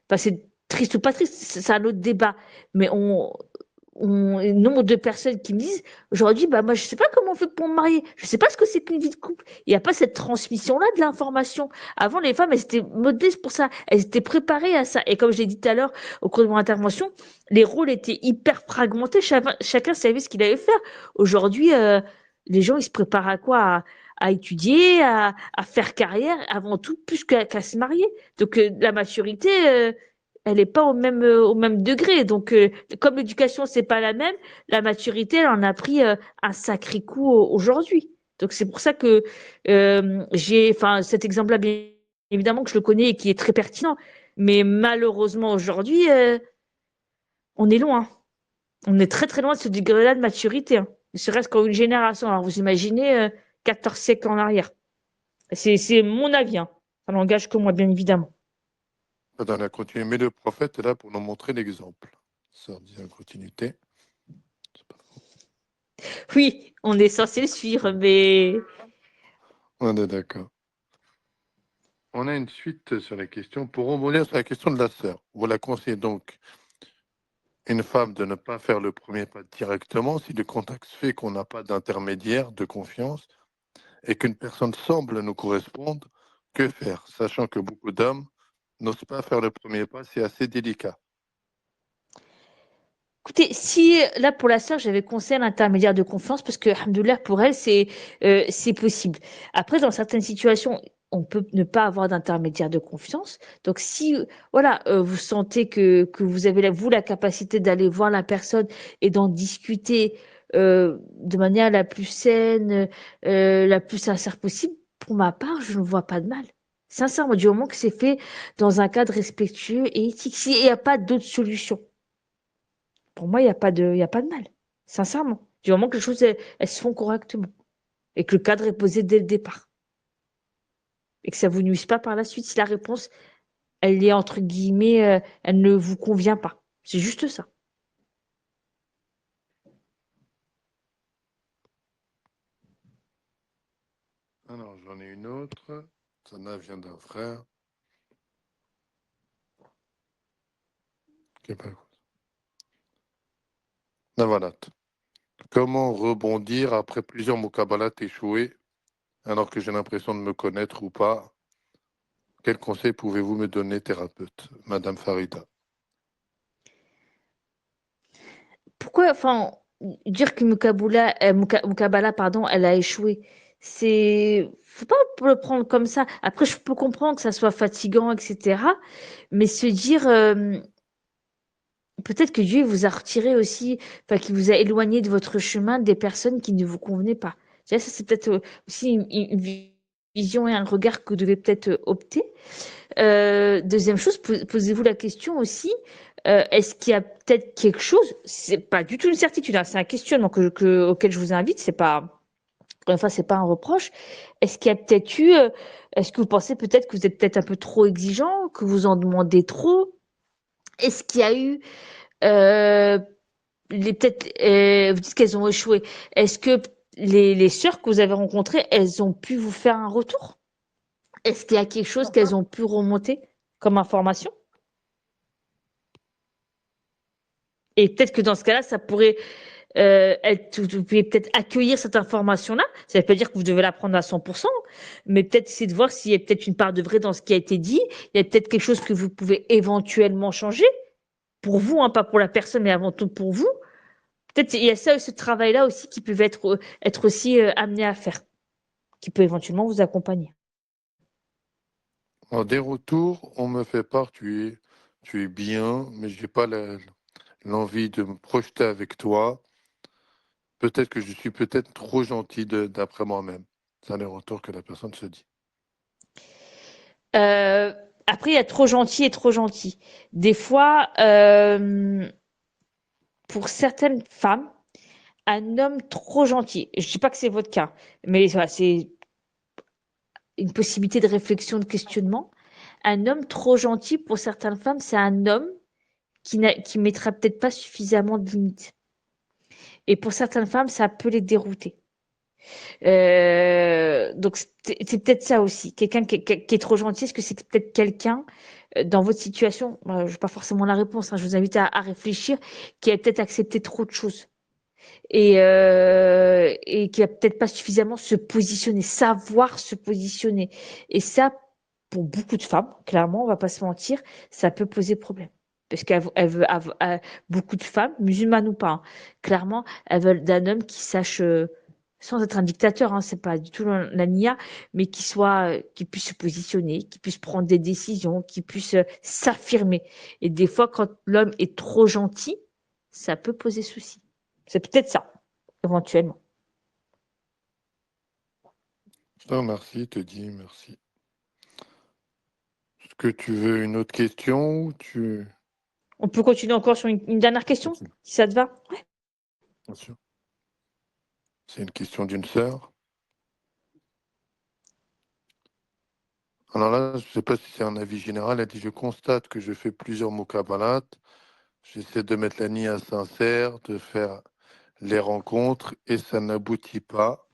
enfin, c'est triste ou pas triste, c'est un autre débat. Mais le nombre de personnes qui me disent aujourd'hui, bah moi je sais pas comment on fait pour me marier, je sais pas ce que c'est qu'une vie de couple. Il n'y a pas cette transmission-là de l'information. Avant, les femmes, elles étaient modelées pour ça, elles étaient préparées à ça. Et comme je l'ai dit tout à l'heure au cours de mon intervention, les rôles étaient hyper fragmentés, chacun savait ce qu'il allait faire. Aujourd'hui, les gens, ils se préparent à quoi? À étudier, à faire carrière, avant tout, plus qu'à se marier. Donc la maturité, elle n'est pas au même degré. Donc, comme l'éducation, c'est pas la même, la maturité, elle en a pris un sacré coup aujourd'hui. Donc, c'est pour ça que enfin, cet exemple-là, bien évidemment que je le connais et qui est très pertinent. Mais malheureusement, aujourd'hui, on est loin. On est très, très loin de ce degré-là de maturité, hein. Ne serait-ce qu'en une génération. Alors, vous imaginez 14 siècles en arrière. C'est mon avis, hein. Ça n'engage que moi, bien évidemment. Dans la continuité, mais le prophète est là pour nous montrer l'exemple. Ça dit en continuité. C'est pas faux. Oui, on est censé le suivre, mais On est d'accord. On a une suite sur la question. Pour rebondir sur la question de la sœur, vous la conseillez donc une femme de ne pas faire le premier pas directement si le contexte fait qu'on n'a pas d'intermédiaire de confiance et qu'une personne semble nous correspondre. Que faire, sachant que beaucoup d'hommes n'osent pas faire le premier pas, c'est assez délicat. écoutez, si là pour la sœur, j'avais conseillé un intermédiaire de confiance parce que, alhamdoulilah, pour elle, c'est possible. Après, dans certaines situations, on peut ne pas avoir d'intermédiaire de confiance. Donc, si voilà, vous sentez que vous avez vous la capacité d'aller voir la personne et d'en discuter de manière la plus saine, la plus sincère possible, pour ma part, je ne vois pas de mal. Sincèrement, du moment que c'est fait dans un cadre respectueux et éthique, s'il n'y a pas d'autre solution, pour moi, il y a pas de mal. Sincèrement. Du moment que les choses, elles se font correctement et que le cadre est posé dès le départ et que ça vous nuise pas par la suite si la réponse, elle est entre guillemets, elle ne vous convient pas. C'est juste ça. Alors, j'en ai une autre. Ça vient d'un frère. Ok, bah, Navalat. Comment rebondir après plusieurs mukabalat échoués alors que j'ai l'impression de me connaître ou pas? Quels conseils pouvez-vous me donner, thérapeute, Madame Farida? Pourquoi, enfin, dire que Mukabala, pardon, elle a échoué, faut pas le prendre comme ça. Après, je peux comprendre que ça soit fatigant, etc. Mais se dire, peut-être que Dieu vous a retiré aussi, enfin, qui vous a éloigné de votre chemin des personnes qui ne vous convenaient pas. Ça, c'est peut-être aussi une vision et un regard que vous devez peut-être opter. Deuxième chose, posez-vous la question aussi, est-ce qu'il y a peut-être quelque chose, c'est pas du tout une certitude, hein, c'est un questionnement auquel je vous invite, c'est pas, enfin, c'est pas un reproche. Est-ce qu'il y a peut-être eu, est-ce que vous pensez peut-être que vous êtes peut-être un peu trop exigeant, que vous en demandez trop? Est-ce qu'il y a eu, euh, peut-être, vous dites qu'elles ont échoué. Est-ce que les sœurs que vous avez rencontrées, elles ont pu vous faire un retour? Est-ce qu'il y a quelque chose qu'elles ont pu remonter comme information? Et peut-être que dans ce cas-là, ça pourrait vous pouvez peut-être accueillir cette information-là. Ça ne veut pas dire que vous devez la prendre à 100%, mais peut-être essayer de voir s'il y a peut-être une part de vrai dans ce qui a été dit. Il y a peut-être quelque chose que vous pouvez éventuellement changer pour vous, hein, pas pour la personne, mais avant tout pour vous. Peut-être il y a ça, ce travail-là aussi qui peut être aussi amené à faire, qui peut éventuellement vous accompagner. En des retours, on me fait part, tu es bien, mais j'ai pas l'envie de me projeter avec toi. Peut-être que je suis peut-être trop gentil d'après moi-même. C'est les retours que la personne se dit. Euh, Après, il y a trop gentil et trop gentil. Des fois, pour certaines femmes, un homme trop gentil, je ne dis pas que c'est votre cas, mais voilà, c'est une possibilité de réflexion, de questionnement. Un homme trop gentil, pour certaines femmes, c'est un homme qui mettra peut-être pas suffisamment de limites. Et pour certaines femmes, ça peut les dérouter. Donc c'est peut-être ça aussi. Quelqu'un qui est trop gentil, est-ce que c'est peut-être quelqu'un dans votre situation, je n'ai pas forcément la réponse, hein, je vous invite à réfléchir, qui a peut-être accepté trop de choses et qui a peut-être pas suffisamment se positionner, savoir se positionner. Et ça, pour beaucoup de femmes, clairement, on va pas se mentir, ça peut poser problème. Parce beaucoup de femmes, musulmanes ou pas, hein, clairement, elles veulent d'un homme qui sache, sans être un dictateur, hein, c'est pas du tout la nia, mais qui puisse se positionner, qui puisse prendre des décisions, qui puisse s'affirmer. Et des fois, quand l'homme est trop gentil, ça peut poser souci. C'est peut-être ça, éventuellement. Je te remercie, te dis merci. Est-ce que tu veux une autre question ou tu... On peut continuer encore sur une dernière question, Continue, si ça te va? Ouais. bien sûr. C'est une question d'une sœur. Alors là, je ne sais pas si c'est un avis général. Elle dit, je constate que je fais plusieurs mukabalat. J'essaie de mettre la nia sincère, de faire les rencontres et ça n'aboutit pas.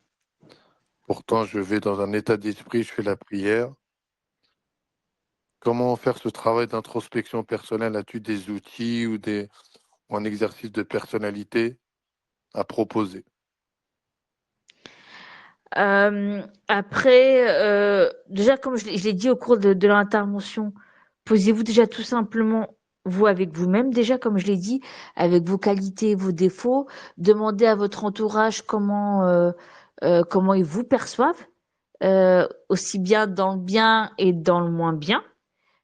Pourtant, je vais dans un état d'esprit, je fais la prière. Comment faire ce travail d'introspection personnelle? As-tu des outils ou un exercice de personnalité à proposer? Après, déjà, comme je l'ai dit au cours de l'intervention, posez-vous déjà tout simplement, vous avec vous-même, déjà, comme je l'ai dit, avec vos qualités, vos défauts. Demandez à votre entourage comment ils vous perçoivent, aussi bien dans le bien et dans le moins bien.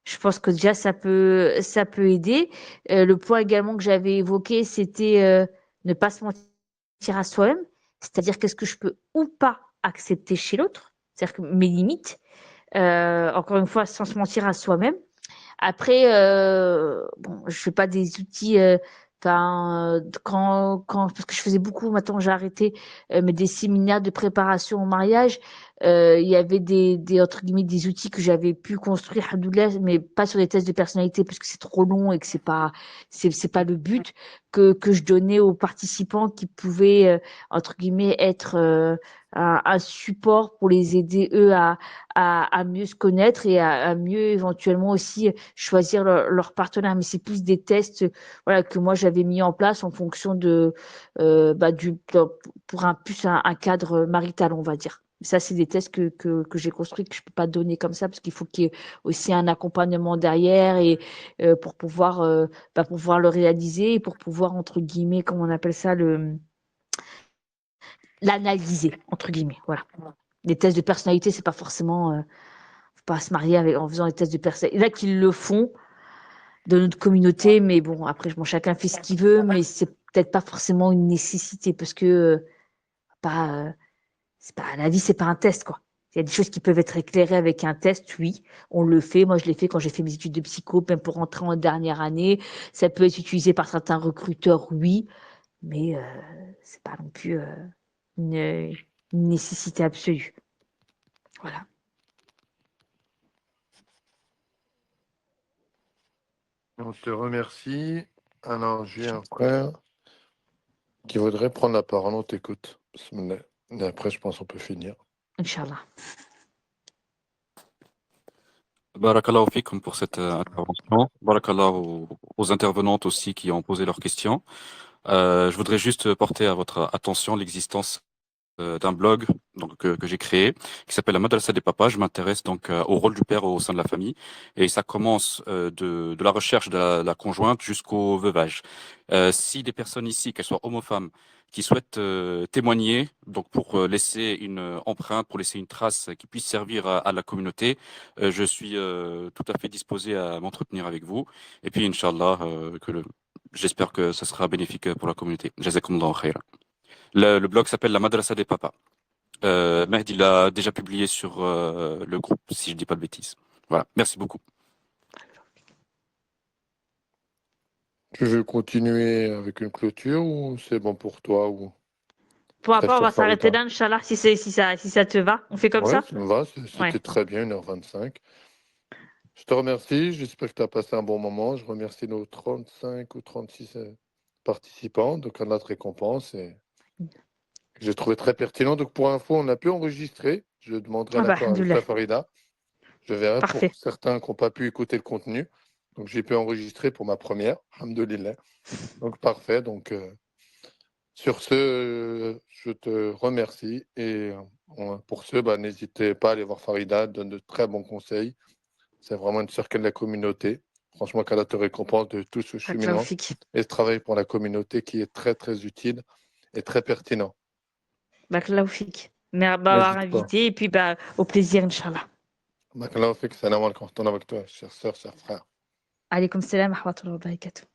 Je pense que déjà ça peut aider. Le point également que j'avais évoqué, c'était ne pas se mentir à soi-même, c'est-à-dire qu'est-ce que je peux ou pas accepter chez l'autre. c'est-à-dire que mes limites, encore une fois, sans se mentir à soi-même. Après, bon, je fais pas des outils. Parce que je faisais beaucoup, maintenant j'ai arrêté, mais des séminaires de préparation au mariage, il y avait entre guillemets des outils que j'avais pu construire, alhamdoulilah, mais pas sur des tests de personnalité parce que c'est trop long et que c'est pas le but, que je donnais aux participants qui pouvaient, entre guillemets, être un support pour les aider eux à mieux se connaître et à mieux éventuellement aussi choisir leur partenaire. Mais c'est plus des tests, voilà, que moi j'avais mis en place en fonction de pour un cadre marital, on va dire. Ça, c'est des tests que j'ai construits, que je peux pas donner comme ça, parce qu'il faut qu'il y ait aussi un accompagnement derrière et pour pouvoir le réaliser et pour pouvoir, entre guillemets, comment on appelle ça, l'analyser, entre guillemets. Voilà. Les tests de personnalité, c'est pas forcément, faut pas se marier en faisant des tests de personnalité. Il y en a qui le font de notre communauté, mais bon, après, bon, chacun fait ce qu'il veut, mais c'est peut-être pas forcément une nécessité parce que c'est pas la vie, c'est pas un test, quoi. Il y a des choses qui peuvent être éclairées avec un test, oui, on le fait. Moi, je l'ai fait quand j'ai fait mes études de psycho, même pour rentrer en dernière année. Ça peut être utilisé par certains recruteurs, oui, mais c'est pas non plus une, une nécessité absolue. Voilà. On te remercie. Alors, j'ai un frère qui voudrait prendre la parole. On t'écoute. Bismillah. Et après, je pense qu'on peut finir. Inch'Allah. Barakallahu fikum pour cette intervention. Barakallahu aux intervenantes aussi qui ont posé leurs questions. Je voudrais juste porter à votre attention l'existence d'un blog que j'ai créé qui s'appelle la Madrasa des Papas. Je m'intéresse donc au rôle du père au sein de la famille et ça commence de la recherche de la conjointe jusqu'au veuvage. Si des personnes ici, qu'elles soient hommes ou femmes, qui souhaitent témoigner, donc pour laisser une empreinte, pour laisser une trace qui puisse servir à la communauté, je suis tout à fait disposé à m'entretenir avec vous. Et puis, Inch'Allah, j'espère que ça sera bénéfique pour la communauté. Jazakumullahu khairan. Le blog s'appelle La Madrasa des Papas. Mehdi l'a déjà publié sur le groupe, si je dis pas de bêtises. Voilà, merci beaucoup. Tu veux continuer avec une clôture ou c'est bon pour toi ou Pour très rapport, on va cher s'arrêter Farida? là, Inch'Allah, si ça te va. On fait comme Ouais, ça? ça me va. Ouais. C'était très bien, 1h25. Je te remercie. J'espère que tu as passé un bon moment. Je remercie nos 35 ou 36 participants. Donc, on a de récompense et que j'ai trouvé très pertinent. Donc, pour info, on a pu enregistrer. Je demanderai Ah bah, l'accord avec alhamdoulilah. ta Farida. Je verrai Parfait. pour certains qui n'ont pas pu écouter le contenu. Donc, j'ai pu enregistrer pour ma première. Alhamdoulilah. Donc, parfait. Donc, sur ce, je te remercie. Et pour ce, n'hésitez pas à aller voir Farida. Elle donne de très bons conseils. C'est vraiment une sœur de la communauté. Franchement, qu'Allah te récompense de tout ce Barakallahu cheminement fik. et ce travail pour la communauté qui est très, très utile et très pertinent. Barakallahu fik. Merci d'avoir N'hésite pas. invité et puis au plaisir, Inch'Allah. Barakallahu fik, salam alaikum, avec toi, chère sœur, cher frère. Alaykoum salam wa rahmatullahi wa barakatuh.